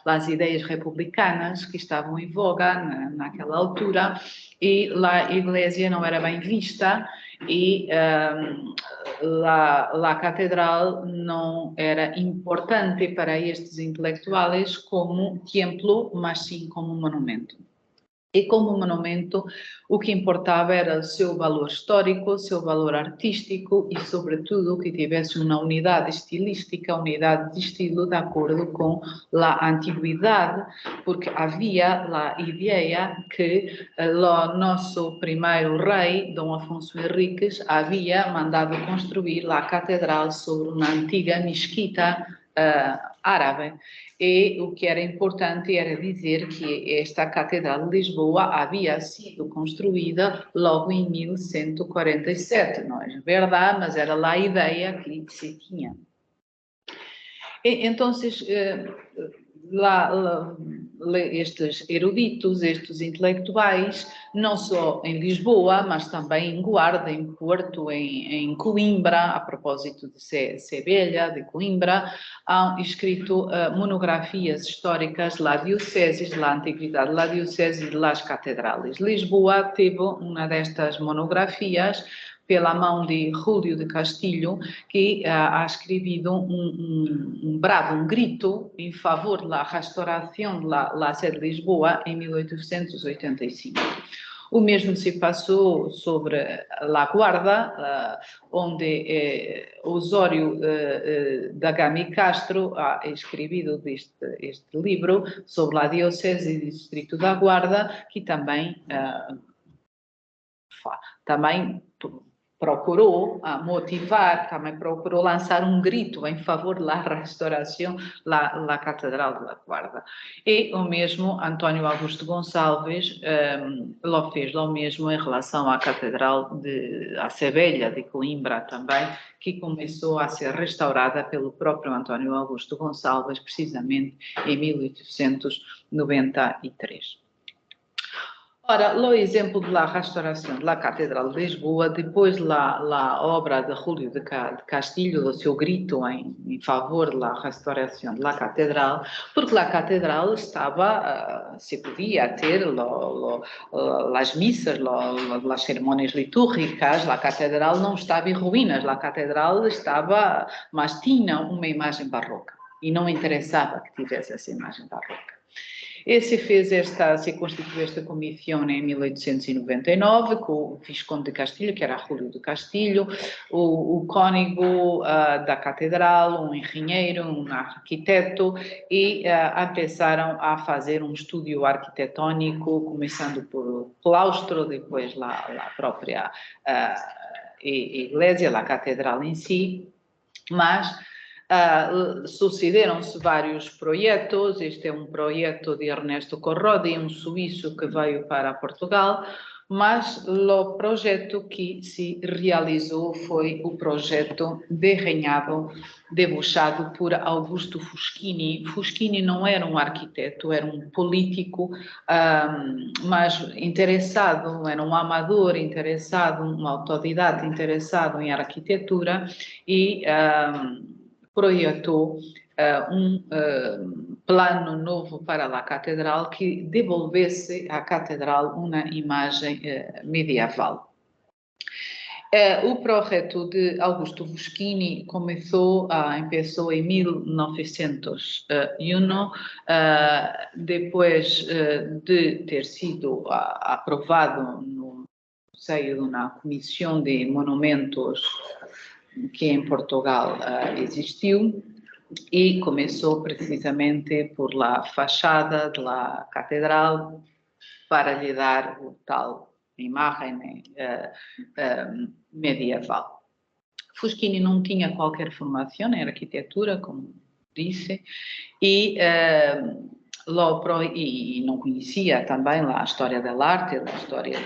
das ideias republicanas que estavam em voga naquela altura, e a igreja não era bem vista e a catedral não era importante para estes intelectuais como templo, mas sim como monumento. E como monumento, o que importava era o seu valor histórico, o seu valor artístico e, sobretudo, que tivesse uma unidade estilística, unidade de estilo de acordo com a antiguidade, porque havia a ideia que o nosso primeiro rei, Dom Afonso Henriques, havia mandado construir a catedral sobre uma antiga mesquita árabe. E o que era importante era dizer que esta Catedral de Lisboa havia sido construída logo em 1147. Não é verdade, mas era lá a ideia que se tinha. E, então, estes eruditos, estes intelectuais, não só em Lisboa, mas também em Guarda, em Porto, em Coimbra, a propósito de Sevilha, de Coimbra, han escrito monografias históricas da diocese, da antiguidade da diocese e das catedrais. Lisboa teve uma destas monografias pela mão de Júlio de Castilho, que ha escrito um brado, um grito em favor da restauração da sede de Lisboa em 1885. O mesmo se passou sobre a Guarda, onde Osório da Gama e Castro ha escrito este livro sobre a diocese e distrito da Guarda, que também procurou motivar, também procurou lançar um grito em favor da restauração da Catedral da Guarda. E o mesmo António Augusto Gonçalves fez o mesmo em relação à Catedral de Sevilha, de Coimbra também, que começou a ser restaurada pelo próprio António Augusto Gonçalves, precisamente em 1893. Ora, o exemplo da restauração da Catedral de Lisboa, depois da obra de Júlio de Castilho, do seu grito em favor da restauração da Catedral, porque a Catedral estava, se podia ter as missas, as cerimônias litúrgicas, a Catedral não estava em ruínas, a Catedral estava, mas tinha uma imagem barroca, e não interessava que tivesse essa imagem barroca. E se constituiu esta comissão em 1899, com o Visconde de Castilho, que era Júlio de Castilho, o cônego da catedral, um engenheiro, um arquiteto, e começaram a fazer um estudo arquitetônico, começando por claustro, depois a própria igreja, a catedral em si, mas sucederam-se vários projetos. Este é um projeto de Ernesto Corrodi, um suíço que veio para Portugal, mas o projeto que se realizou foi o projeto desenhado, debochado por Augusto Fuschini. Fuschini não era um arquiteto, era um político, mas interessado, era um amador interessado, um autodidata interessado em arquitetura e projetou plano novo para a catedral que devolvesse à catedral uma imagem medieval. O projeto de Augusto Fuschini começou em 1901, depois de ter sido aprovado no seio de uma comissão de monumentos que em Portugal existiu, e começou precisamente por la fachada da catedral para lhe dar o tal imagem medieval. Fuschini não tinha qualquer formação em arquitetura, como disse, e não conhecia também a história da arte, a história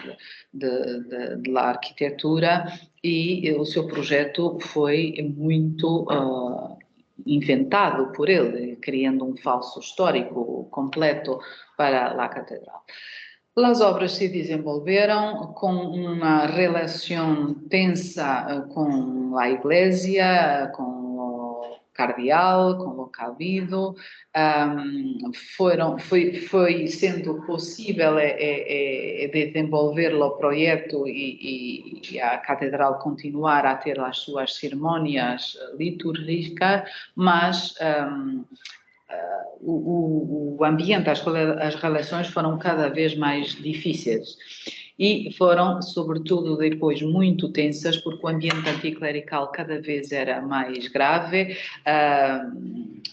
da arquitetura, e o seu projeto foi muito inventado por ele, criando um falso histórico completo para a catedral. As obras se desenvolveram com uma relação tensa com a igreja, com o cardeal, com o cabildo. Foi sendo possível desenvolver o projeto e a catedral continuar a ter as suas cerimônias litúrgicas, mas o ambiente, as relações foram cada vez mais difíceis e foram, sobretudo, depois muito tensas, porque o ambiente anticlerical cada vez era mais grave.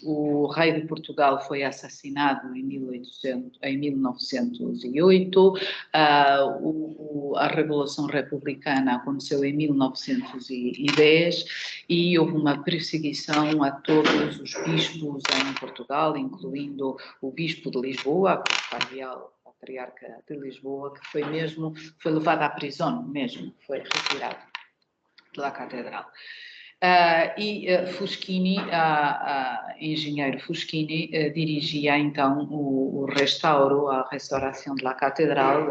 O rei de Portugal foi assassinado em 1908, a Revolução Republicana aconteceu em 1910 e houve uma perseguição a todos os bispos em Portugal, incluindo o bispo de Lisboa, o cardeal patriarca de Lisboa, que foi levado à prisão mesmo, foi retirado da catedral. Fuschini, engenheiro Fuschini, dirigia então o restauro, a restauração da catedral,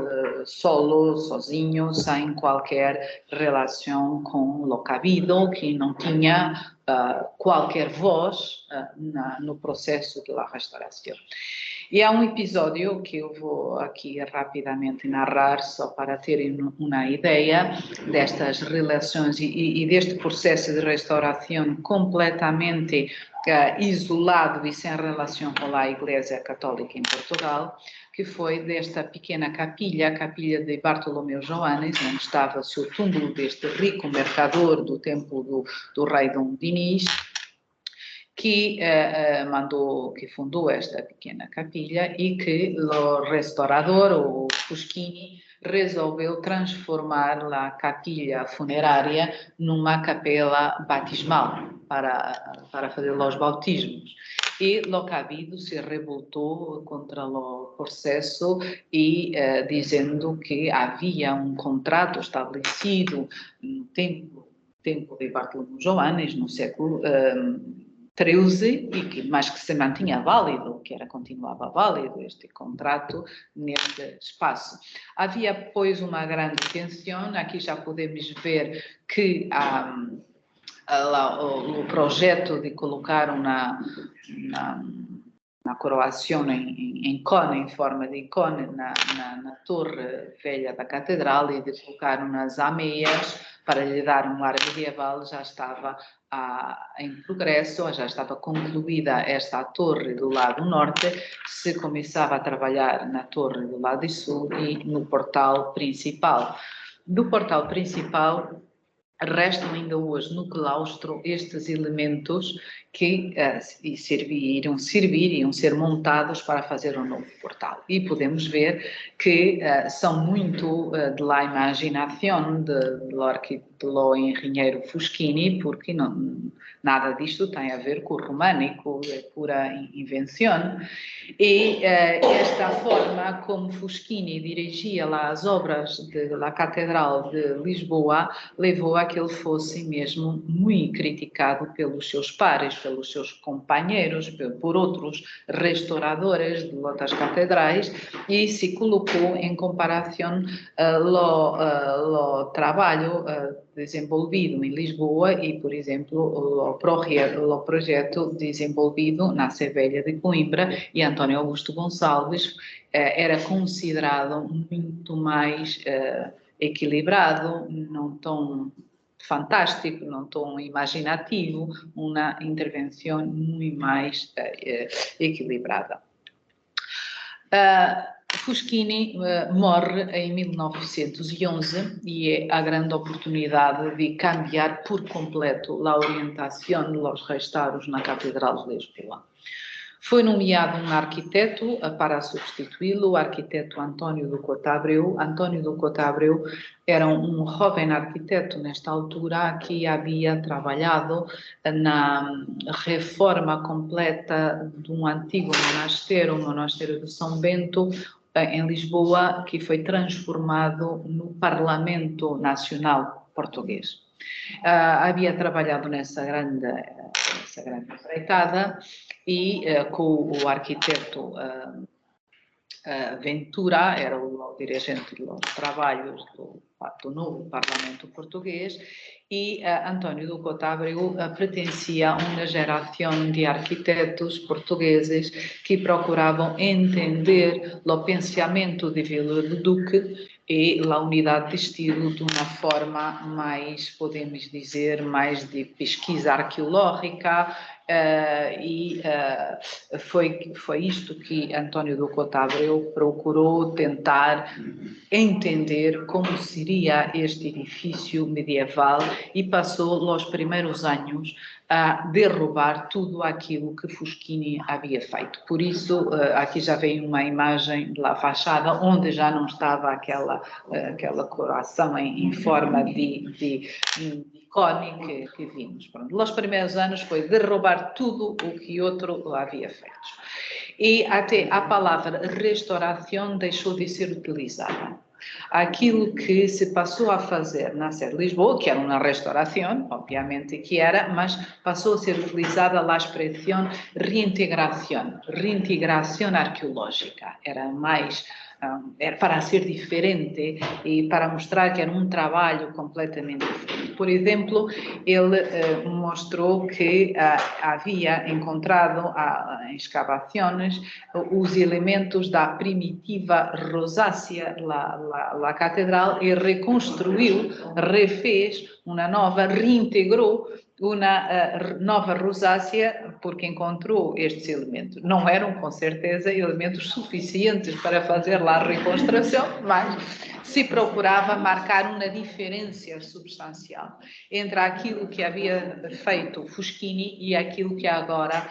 sozinho, sem qualquer relação com o cabildo, que não tinha qualquer voz no processo da restauração. E há um episódio que eu vou aqui rapidamente narrar, só para terem uma ideia destas relações e deste processo de restauração completamente isolado e sem relação com a Igreja Católica em Portugal, que foi desta pequena capilha, a capilha de Bartolomeu Joanes, onde estava o túmulo deste rico mercador do tempo do rei Dom Dinis, que fundou esta pequena capilha e que o restaurador, o Fuschini, resolveu transformar a capilha funerária numa capela batismal para fazer os bautismos. E o cabildo se revoltou contra o processo e dizendo que havia um contrato estabelecido no tempo de Bartolomeu Joanes, no século 13, mas que se mantinha válido, continuava válido este contrato neste espaço. Havia, pois, uma grande tensão. Aqui já podemos ver que o projeto de colocar uma coroação em cone, em forma de cone, na torre velha da catedral e de colocar umas ameias para lhe dar um ar medieval, já estava em progresso, já estava concluída esta torre do lado norte, se começava a trabalhar na torre do lado sul e no portal principal. Do portal principal restam ainda hoje no claustro estes elementos que iriam ser montados para fazer um novo portal. E podemos ver que são muito de la imaginação do engenheiro Fuschini, porque nada disto tem a ver com o românico, é pura invenção. E esta forma como Fuschini dirigia as obras da Catedral de Lisboa levou a que ele fosse mesmo muito criticado pelos seus pares, pelos seus companheiros, por outros restauradores de outras catedrais, e se colocou em comparação o trabalho desenvolvido em Lisboa e, por exemplo, o projeto desenvolvido na Sevilha de Coimbra, e António Augusto Gonçalves era considerado muito mais equilibrado, não tão fantástico, não tão imaginativo, uma intervenção muito mais equilibrada. Fuschini morre em 1911 e é a grande oportunidade de cambiar por completo a orientação dos restauros na Catedral de Lisboa. Foi nomeado um arquiteto para substituí-lo, o arquiteto António do Couto Abreu. António do Couto Abreu era um jovem arquiteto nesta altura que havia trabalhado na reforma completa de um antigo monastério, o monastério de São Bento, em Lisboa, que foi transformado no Parlamento Nacional Português. Havia trabalhado nessa grande empreitada e com o arquiteto Ventura, era o dirigente dos trabalhos do novo Parlamento Português, e António do Couto Abreu pertencia a uma geração de arquitetos portugueses que procuravam entender o pensamento de Vilar-le-Duc e a unidade de estilo de uma forma mais, podemos dizer, mais de pesquisa arqueológica, e foi isto que António do Couto Abreu procurou tentar entender como seria este edifício medieval, e passou os primeiros anos a derrubar tudo aquilo que Fuschini havia feito. Por isso, aqui já vem uma imagem da fachada, onde já não estava aquela coração em forma de cone que vimos. Pronto, os primeiros anos foi derrubar tudo o que outro havia feito. E até a palavra restauração deixou de ser utilizada. Aquilo que se passou a fazer na Sé de Lisboa, que era uma restauração, obviamente que era, mas passou a ser utilizada a expressão reintegração arqueológica. Era mais era para ser diferente e para mostrar que era um trabalho completamente diferente. Por exemplo, ele mostrou que havia encontrado em escavações os elementos da primitiva rosácea da catedral e reconstruiu, refez uma nova, reintegrou uma nova rosácea, porque encontrou estes elementos. Não eram, com certeza, elementos suficientes para fazer lá a reconstrução, mas se procurava marcar uma diferença substancial entre aquilo que havia feito Fuschini e aquilo que agora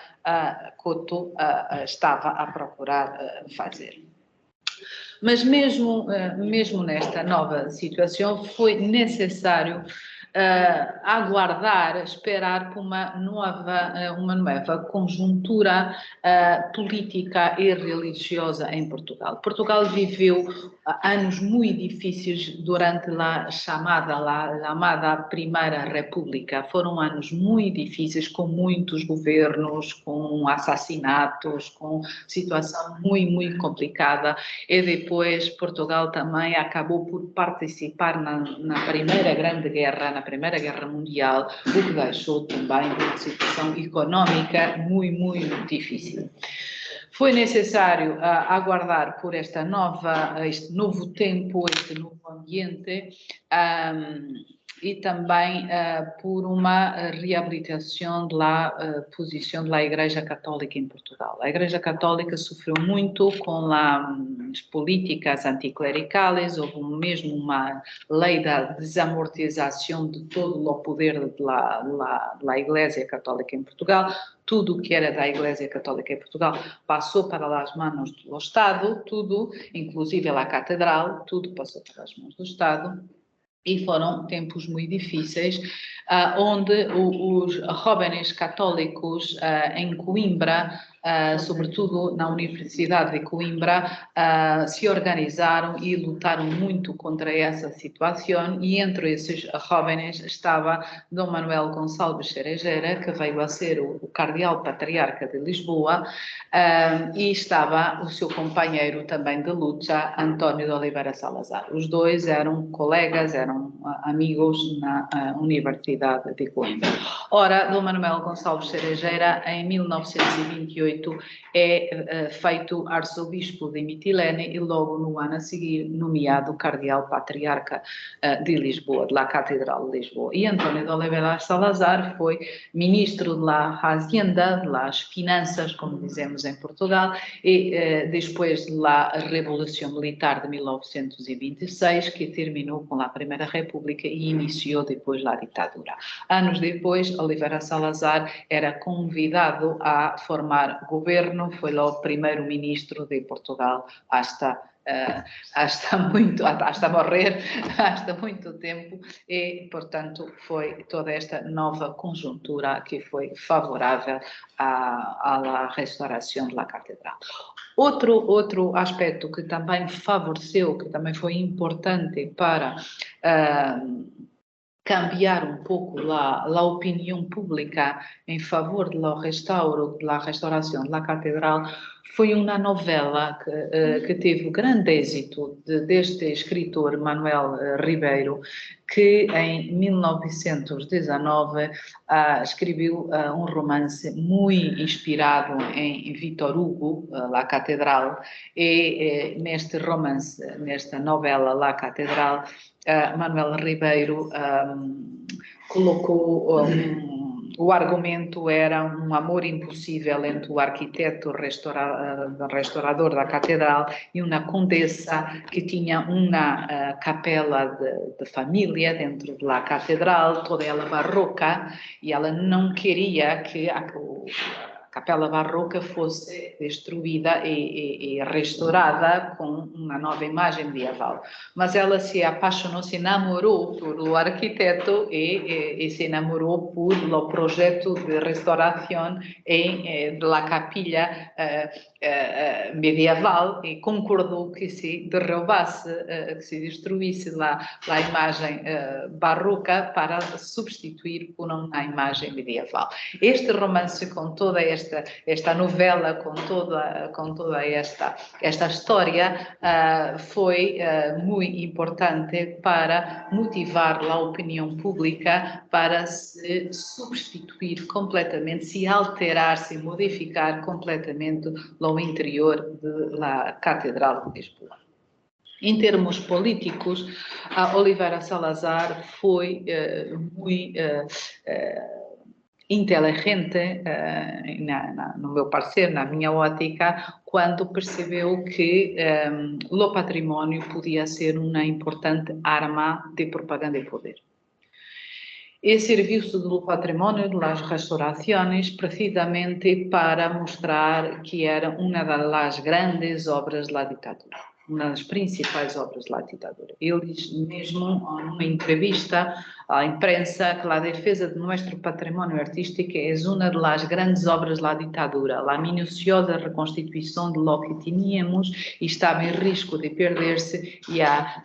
Couto estava a procurar fazer. Mas mesmo nesta nova situação foi necessário aguardar, esperar por uma nova conjuntura política e religiosa em Portugal. Portugal viveu anos muito difíceis durante a chamada Primeira República. Foram anos muito difíceis, com muitos governos, com assassinatos, com situação muito, muito complicada. E depois Portugal também acabou por participar na Primeira Grande Guerra, na Primeira Guerra Mundial, o que deixou também uma situação económica muito, muito difícil. Foi necessário aguardar por este novo tempo, este novo ambiente, e também por uma reabilitação da posição da Igreja Católica em Portugal. A Igreja Católica sofreu muito com as políticas anticlericais, houve mesmo uma lei da desamortização de todo o poder da Igreja Católica em Portugal. Tudo o que era da Igreja Católica em Portugal passou para as mãos do Estado, tudo, inclusive a Catedral, tudo passou para as mãos do Estado. E foram tempos muito difíceis, onde os jovens católicos em Coimbra, sobretudo na Universidade de Coimbra, se organizaram e lutaram muito contra essa situação, e entre esses jovens estava Dom Manuel Gonçalves Cerejeira, que veio a ser o cardeal patriarca de Lisboa, e estava o seu companheiro também de luta, António de Oliveira Salazar. Os dois eram colegas, eram amigos na Universidade de Coimbra. Ora, Dom Manuel Gonçalves Cerejeira, em 1928, é feito arcebispo de Mitilene e logo no ano a seguir nomeado cardeal patriarca de Lisboa, da Catedral de Lisboa. E António de Oliveira Salazar foi ministro da Hacienda, das Finanças, como dizemos em Portugal, e depois da Revolução Militar de 1926, que terminou com a Primeira República e iniciou depois a ditadura. Anos depois, Oliveira Salazar era convidado a formar governo, foi lá o primeiro-ministro de Portugal hasta morrer, hasta muito tempo, e, portanto, foi toda esta nova conjuntura que foi favorável à restauração da Catedral. Outro aspecto que também favoreceu, que também foi importante para cambiar um pouco a opinião pública em favor da restauração da Catedral, foi uma novela que teve grande êxito deste escritor Manuel Ribeiro, que em 1919 escreveu um romance muito inspirado em Victor Hugo, La Catedral, e neste romance, nesta novela La Catedral, Manuel Ribeiro colocou o argumento era um amor impossível entre o arquiteto restaurador da catedral e uma condessa que tinha uma capela de família dentro da catedral, toda ela barroca, e ela não queria que a capela barroca fosse destruída e restaurada com uma nova imagem medieval. Mas ela se apaixonou, se enamorou pelo arquiteto e se enamorou por o projeto de restauração da capilha medieval e concordou que se derrubasse, que se destruísse a imagem barroca para substituir por uma imagem medieval. Este romance, com toda esta novela, com toda esta história, foi muito importante para motivar a opinião pública para se substituir completamente, se alterar, se modificar completamente o interior da Catedral de Lisboa. Em termos políticos, Oliveira Salazar foi muito inteligente, no meu parecer, na minha ótica, quando percebeu que o património podia ser uma importante arma de propaganda e poder. E serviu-se do património das restaurações precisamente para mostrar que era uma das grandes obras da ditadura, uma das principais obras da ditadura. Ele diz mesmo, numa entrevista à imprensa, que a defesa de nosso património artístico é uma das grandes obras da ditadura. A minuciosa reconstituição de lo que tínhamos estava em risco de perder-se e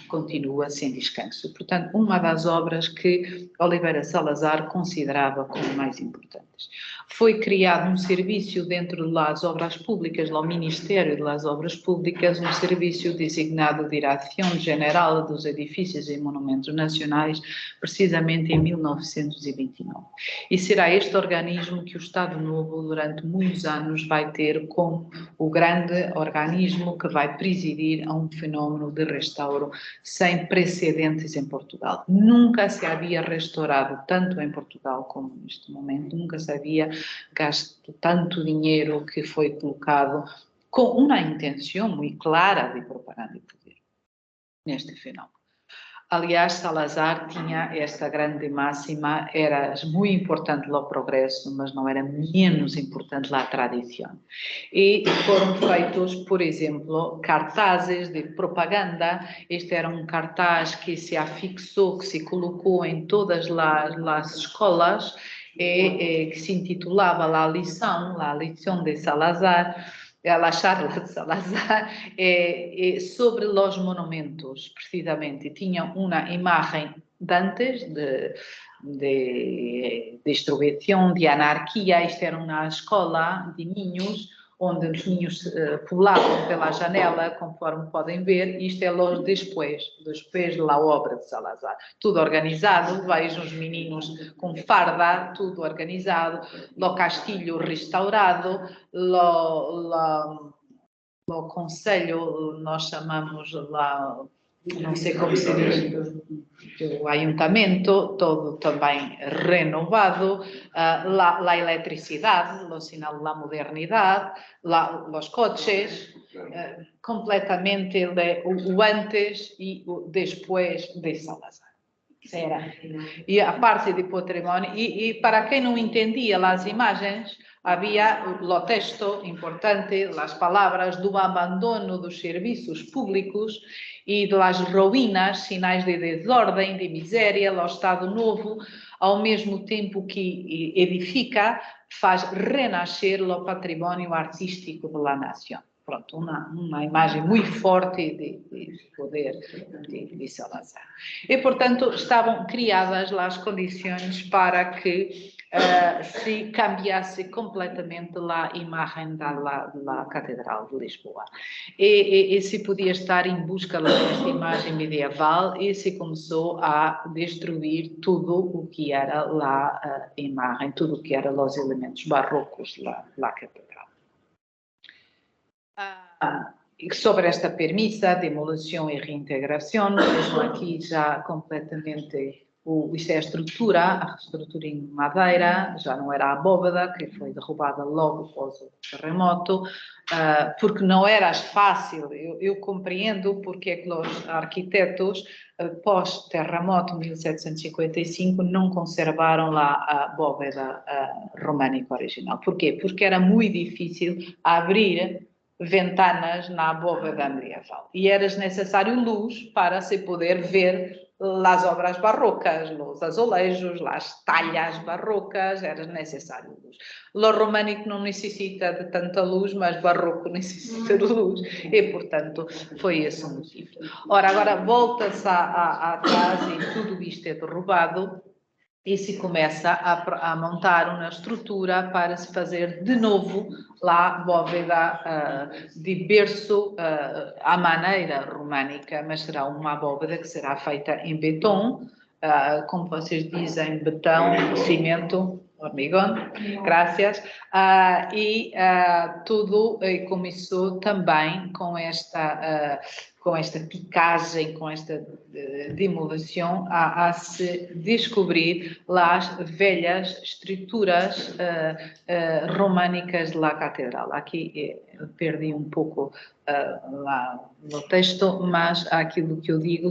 continua sem descanso. Portanto, uma das obras que Oliveira Salazar considerava como mais importantes. Foi criado um serviço dentro das obras públicas, no Ministério das Obras Públicas, um serviço designado Direção Geral dos Edifícios e Monumentos Nacionais, precisamente em 1929. E será este organismo que o Estado Novo, durante muitos anos, vai ter como o grande organismo que vai presidir a um fenómeno de restauro sem precedentes em Portugal. Nunca se havia restaurado tanto em Portugal como neste momento, nunca se havia gasto tanto dinheiro que foi colocado com uma intenção muito clara de propaganda e poder neste fenómeno. Aliás, Salazar tinha esta grande máxima, era muito importante o progresso, mas não era menos importante a tradição. E foram feitos, por exemplo, cartazes de propaganda. Este era um cartaz que se afixou, que se colocou em todas as escolas, que se intitulava La lição de Salazar, a charla de Salazar, sobre os monumentos, precisamente. Tinha uma imagem de antes, de destruição, de anarquia. Isto era uma escola de ninhos, onde os ninhos pulavam pela janela, conforme podem ver. Isto é logo depois da obra de Salazar. Tudo organizado, vejam os meninos com farda, tudo organizado, o castilho restaurado, o conselho, nós chamamos lá, não sei como se diz, o ayuntamento, todo também renovado, a eletricidade, o sinal da modernidade, os coches, completamente o antes e o depois de Salazar. Era. E a parte de patrimônio, e para quem não entendia as imagens, havia o texto importante, as palavras do abandono dos serviços públicos e das ruínas, sinais de desordem, de miséria, o Estado Novo, ao mesmo tempo que edifica, faz renascer o patrimônio artístico da nação. Pronto, uma imagem muito forte de poder de Salazar. E, portanto, estavam criadas as condições para que se cambiasse completamente a imagem da Catedral de Lisboa. E se podia estar em busca desta imagem medieval e se começou a destruir tudo o que era a imagem, tudo o que eram os elementos barrocos da Catedral. Sobre esta premissa, demolição e reintegração, mesmo aqui já completamente, isto é a estrutura em madeira, já não era a abóbada, que foi derrubada logo após o terremoto, porque não era fácil. Eu compreendo porque é que os arquitetos, pós-terremoto 1755, não conservaram lá a abóbada românica original. Porquê? Porque era muito difícil abrir ventanas na abóbada medieval e era necessário luz para se poder ver as obras barrocas, os azulejos, as talhas barrocas, era necessário luz. O românico não necessita de tanta luz, mas o barroco necessita de luz e, portanto, foi esse o motivo. Ora, agora volta-se atrás e tudo isto é derrubado e se começa a montar uma estrutura para se fazer de novo a bóveda de berço à maneira românica, mas será uma bóveda que será feita em beton, como vocês dizem, betão, cimento, hormigón, graças, e tudo começou também com esta picagem, com esta demolição, a se descobrir as velhas estruturas românicas da catedral. Aqui perdi um pouco no texto, mas aquilo que eu digo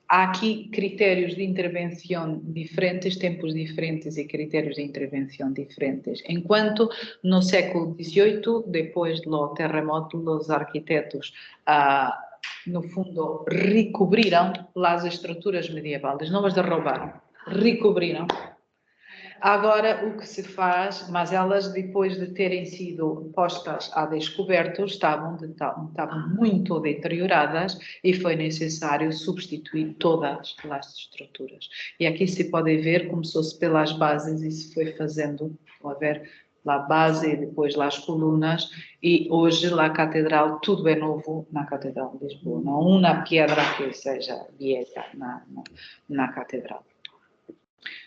há aqui critérios de intervenção diferentes, tempos diferentes e critérios de intervenção diferentes. Enquanto no século XVIII, depois do terremoto, os arquitetos, no fundo, recobriram as estruturas medievais, não as derrubaram, recobriram. Agora, o que se faz, mas elas, depois de terem sido postas a descoberto, estavam muito deterioradas e foi necessário substituir todas as estruturas. E aqui se pode ver, começou-se pelas bases e se foi fazendo, a ver, a base e depois as colunas, e hoje a catedral, tudo é novo na Catedral de Lisboa, não uma pedra que seja vieja na catedral.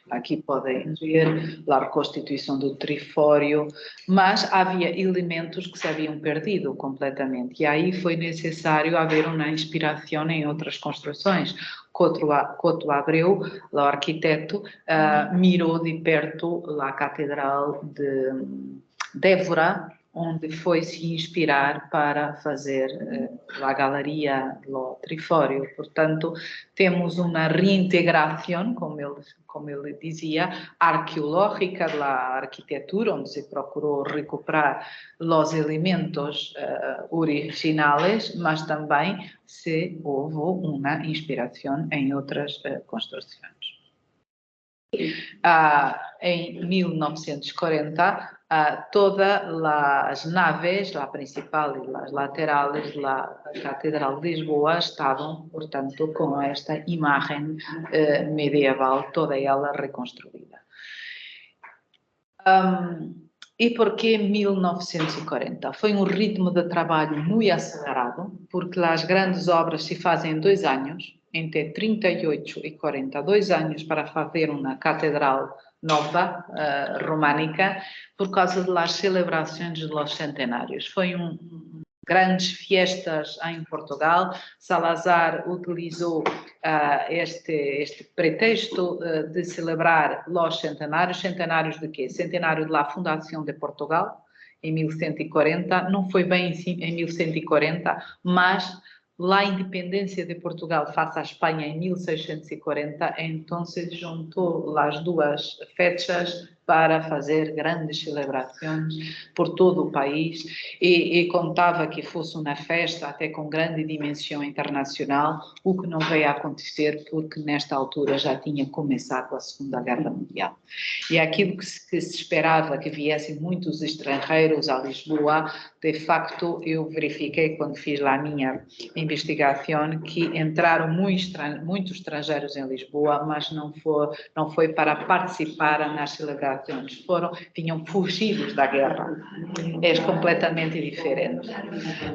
Aqui podem ver a reconstituição do trifório, mas havia elementos que se haviam perdido completamente, e aí foi necessário haver uma inspiração em outras construções. Couto Abreu, o arquiteto, mirou de perto a Catedral de Évora, onde foi se inspirar para fazer a galeria do trifório. Portanto, temos uma reintegração, como ele dizia, arqueológica da arquitetura, onde se procurou recuperar os elementos originais, mas também houve uma inspiração em outras construções. Em 1940, todas as naves, a principal e as laterais da Catedral de Lisboa estavam, portanto, com esta imagem medieval, toda ela reconstruída. E por que 1940? Foi um ritmo de trabalho muito acelerado, porque as grandes obras se fazem em 2 anos, entre 38 e 42 anos, para fazer uma catedral nova, românica, por causa das celebrações dos centenários. Foi grandes festas em Portugal. Salazar utilizou este pretexto de celebrar os centenários. Centenários de quê? Centenário da Fundação de Portugal, em 1140. Não foi bem em 1140, mas a independência de Portugal face à Espanha em 1640, então se juntou as duas fechas para fazer grandes celebrações por todo o país e contava que fosse uma festa até com grande dimensão internacional, o que não veio a acontecer porque nesta altura já tinha começado a Segunda Guerra Mundial. E aquilo que se esperava que viessem muitos estrangeiros a Lisboa, de facto eu verifiquei quando fiz lá a minha investigação que entraram muitos estrangeiros em Lisboa, mas não foi para participar nas celebrações. Vinham fugidos da guerra. É completamente diferente.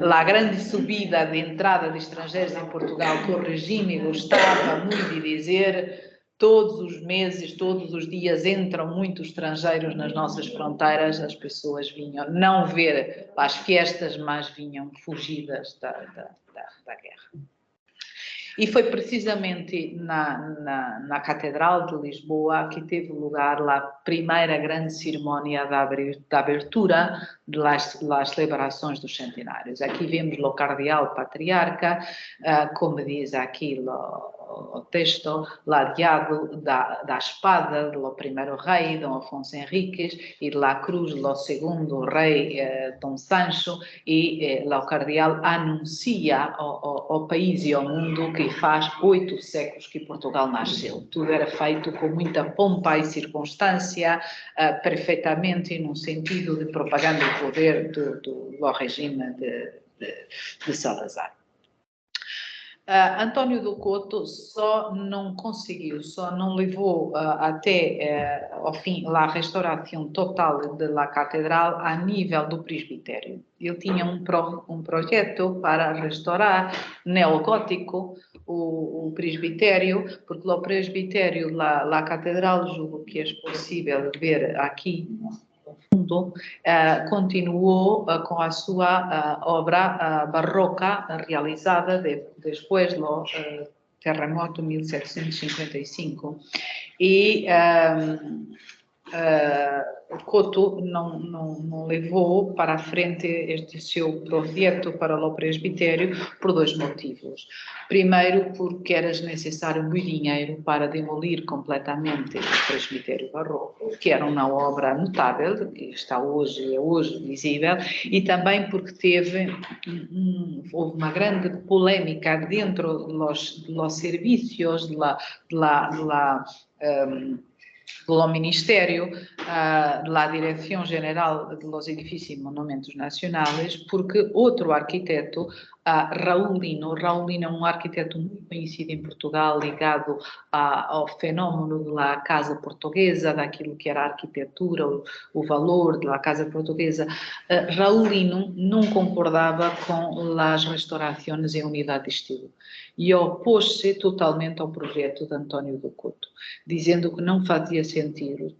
A grande subida de entrada de estrangeiros em Portugal que o regime gostava muito de dizer, todos os meses, todos os dias entram muitos estrangeiros nas nossas fronteiras, as pessoas vinham não ver as festas, mas vinham fugidas da guerra. E foi precisamente na Catedral de Lisboa que teve lugar a primeira grande cerimónia da abertura das celebrações dos centenários. Aqui vemos o cardeal patriarca, como diz aqui o texto, ladeado da espada do primeiro rei, Dom Afonso Henriques, e da cruz do segundo rei, Dom Sancho, e o cardeal anuncia ao país e ao mundo que faz 8 séculos que Portugal nasceu. Tudo era feito com muita pompa e circunstância, perfeitamente no sentido de propaganda do poder do regime de Salazar. António do Couto só não levou até ao fim a restauração total da catedral a nível do presbitério. Ele tinha um projeto para restaurar neogótico o presbitério, porque o presbitério da catedral, julgo que é possível ver aqui no fundo, continuou com a sua obra barroca realizada depois do terremoto 1755. E Couto não levou para a frente este seu projeto para o presbitério por 2 motivos. Primeiro, porque era necessário muito dinheiro para demolir completamente o presbitério barroco, que era uma obra notável, que está hoje visível, e também porque houve uma grande polêmica dentro dos serviços pelo Ministério, la Direção Geral de los Edifícios e Monumentos Nacionais, porque outro arquiteto, Raul Lino é um arquiteto muito conhecido em Portugal, ligado ao fenómeno da casa portuguesa, daquilo que era a arquitetura, o valor da casa portuguesa. Raul Lino não concordava com as restaurações em unidade de estilo e opôs-se totalmente ao projeto de António do Couto, dizendo que não fazia sentido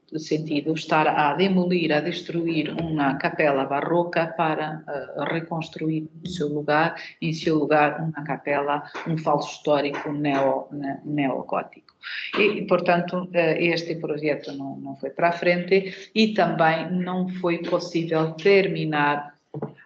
estar a demolir, a destruir uma capela barroca para reconstruir em seu lugar uma capela, um falso histórico neogótico. E, portanto, este projeto não foi para a frente e também não foi possível terminar,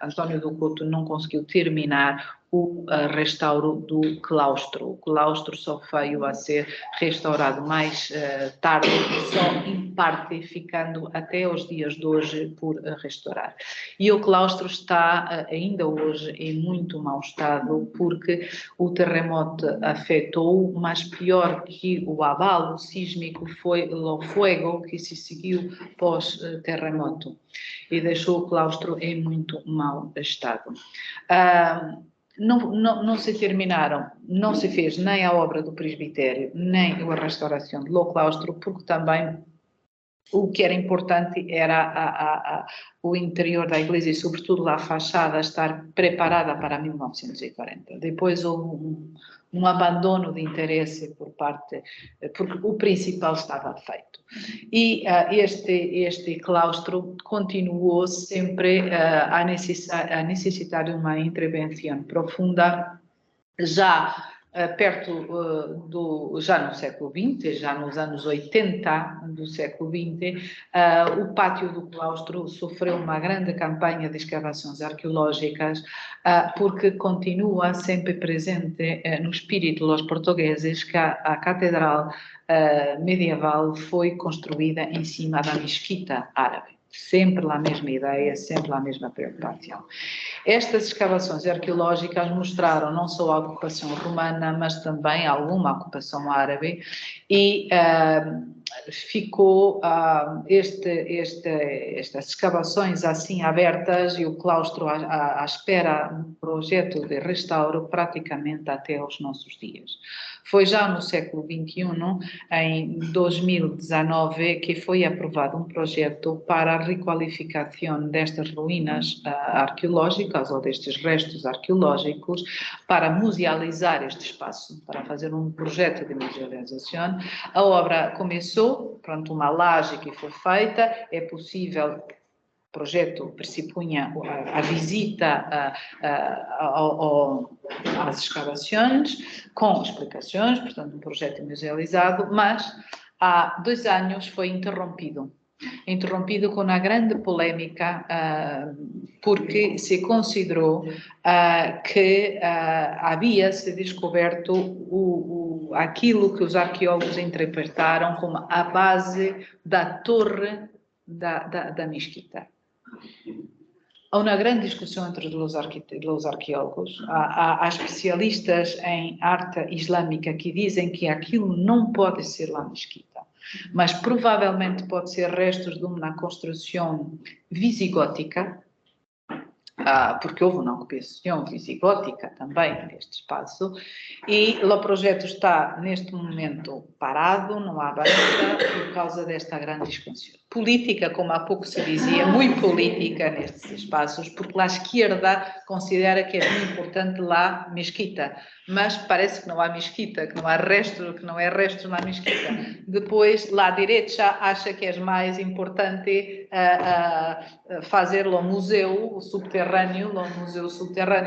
António do Couto não conseguiu terminar o restauro do claustro. O claustro só veio a ser restaurado mais tarde, só em parte, ficando até os dias de hoje por restaurar. E o claustro está ainda hoje em muito mau estado, porque o terremoto afetou, mas pior que o abalo sísmico foi o fogo que se seguiu pós-terremoto e deixou o claustro em muito mau estado. Não se terminaram, não se fez nem a obra do presbitério, nem a restauração do claustro, porque também o que era importante era o interior da igreja e, sobretudo, a fachada estar preparada para 1940. Depois houve um abandono de interesse por parte, porque o principal estava feito. E este claustro continuou sempre a necessitar de uma intervenção profunda, já já no século XX, já nos anos 80 do século XX, o pátio do claustro sofreu uma grande campanha de escavações arqueológicas, porque continua sempre presente no espírito dos portugueses que a catedral medieval foi construída em cima da mesquita árabe. Sempre a mesma ideia, sempre a mesma preocupação. Estas escavações arqueológicas mostraram não só a ocupação romana, mas também alguma ocupação árabe e ficou estas escavações assim abertas e o claustro à espera de um projeto de restauro praticamente até aos nossos dias. Foi já no século XXI, em 2019, que foi aprovado um projeto para a requalificação destas ruínas arqueológicas ou destes restos arqueológicos para musealizar este espaço, para fazer um projeto de musealização. A obra começou, pronto, uma laje que foi feita, é possível. O projeto pressupunha a visita às escavações, com explicações, portanto, um projeto musealizado, mas há 2 anos foi interrompido com uma grande polémica, porque se considerou que havia-se descoberto aquilo que os arqueólogos interpretaram como a base da torre da mesquita. Há uma grande discussão entre os arqueólogos. Há especialistas em arte islâmica que dizem que aquilo não pode ser a mesquita, mas provavelmente pode ser restos de uma construção visigótica, porque houve uma ocupação visigótica também neste espaço, e o projeto está neste momento parado, não há avança, por causa desta grande discussão. Política, como há pouco se dizia, muito política nestes espaços, porque a esquerda considera que é muito importante a mesquita, mas parece que não há mesquita, que não é restos na mesquita. Depois, a direita acha que é mais importante fazer o museu subterrâneo,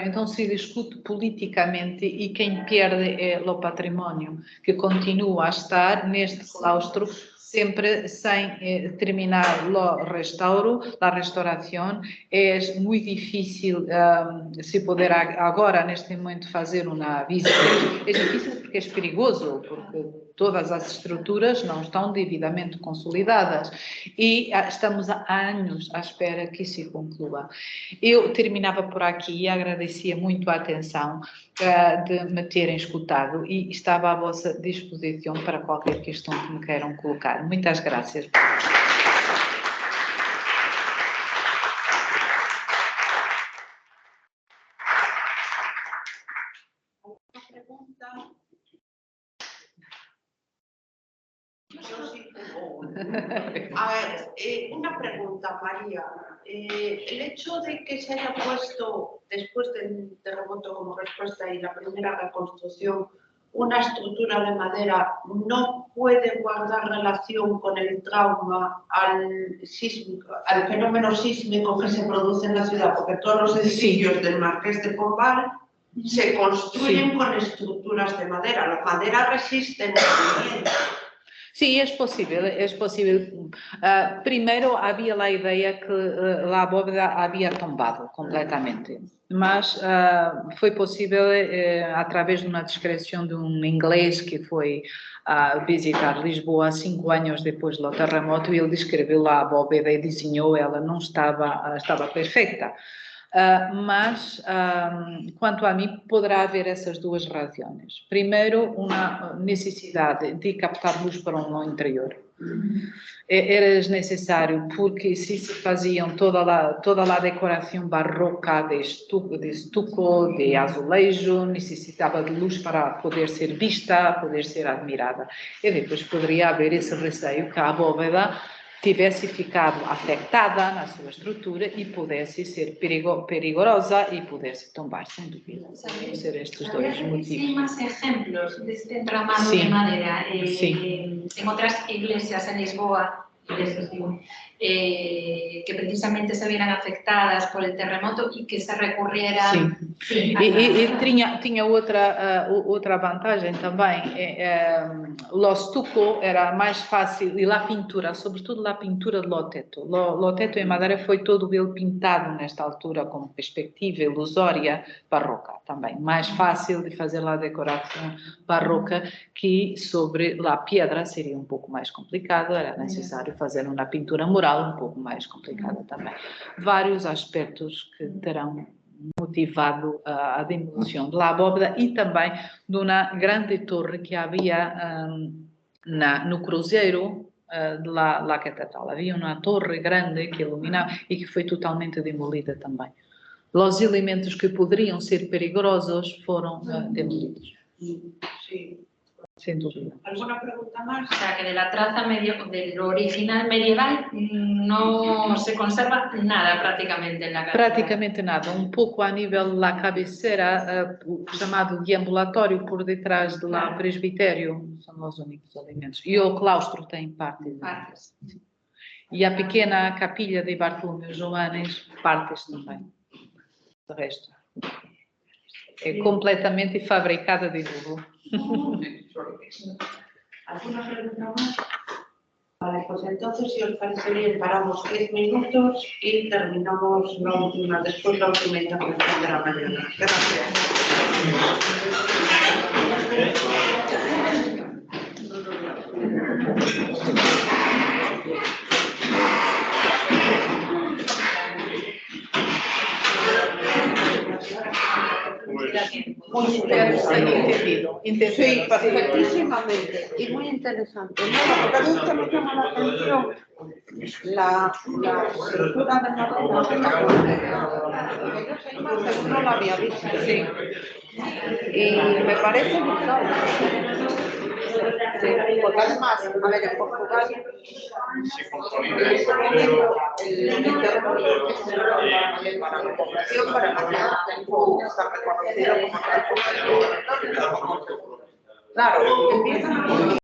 então se discute politicamente e quem perde é o património, que continua a estar neste claustro, sempre sem terminar o restauro, a restauração. É muito difícil se poder agora, neste momento, fazer uma visita. É difícil porque é perigoso, porque todas as estruturas não estão devidamente consolidadas e estamos há anos à espera que se conclua. Eu terminava por aqui e agradecia muito a atenção de me terem escutado e estava à vossa disposição para qualquer questão que me queiram colocar. Muitas graças. A ver, una pregunta, María. El hecho de que se haya puesto después del terremoto como respuesta y la primera reconstrucción una estructura de madera no puede guardar relación con el trauma al fenómeno sísmico que se produce en la ciudad, porque todos los edificios del Marqués de Pombal se construyen con estructuras de madera. La madera resiste el movimiento. Sí, es posible. Primero había la idea que la bóveda había tombado completamente, mas foi possível, através de uma descrição de um inglês que foi visitar Lisboa 5 anos depois do terremoto, e ele descreveu lá a bóveda e desenhou, ela não estava perfeita. Mas, quanto a mim, poderá haver essas duas razões. Primeiro, uma necessidade de captar luz para o interior. Era necessário porque se faziam toda a decoração barroca de estuco, de azulejo, necessitava de luz para poder ser vista, poder ser admirada. E depois poderia haver esse receio que a bóveda tivesse ficado afetada na sua estrutura e pudesse ser perigosa e pudesse tombar, sem dúvida. Ser estes dois motivos. Sí, más ejemplos de este entramado de madera. En otras iglesias en Lisboa, que precisamente se vieran afectadas por el terremoto y que se recurriera... Sim. E tinha outra vantagem também. O estuco era mais fácil, e a pintura, sobretudo a pintura do teto. O teto em madeira foi todo ele pintado nesta altura com perspectiva ilusória barroca também. Mais fácil de fazer a decoração barroca que sobre a pedra seria um pouco mais complicado, era necessário fazer uma pintura mural um pouco mais complicada também. Vários aspectos que terão motivado a demolição da bóveda e também de uma grande torre que havia no cruzeiro da catedral. Havia uma torre grande que iluminava e que foi totalmente demolida também. Os elementos que poderiam ser perigosos foram demolidos. Sí. Sin duda. ¿Alguna pregunta más? O sea, que de la traza del original medieval no se conserva nada prácticamente en la catedral. Praticamente nada, um pouco a nível da cabeceira, o chamado deambulatório por detrás do presbitério, são os únicos elementos. E o claustro tem partes. E a pequena capilha de Bartolomeu Joanes, partes também. O resto é completamente fabricada de novo. ¿Alguna pregunta más? Vale, pues entonces, si os parece bien, paramos 10 minutos y terminamos después la última intervención de la mañana. Gracias. Muy interesante. Sí, perfectísimamente y muy interesante. No, pero es que me llama la atención la estructura de madera. Yo soy más, pero no la había visto. Sí. Y me parece brutal. Sí, porque además, a ver, en Portugal se consolida el terremoto para la población, para la ciudad, está reconocido como tal. Claro, empiezan a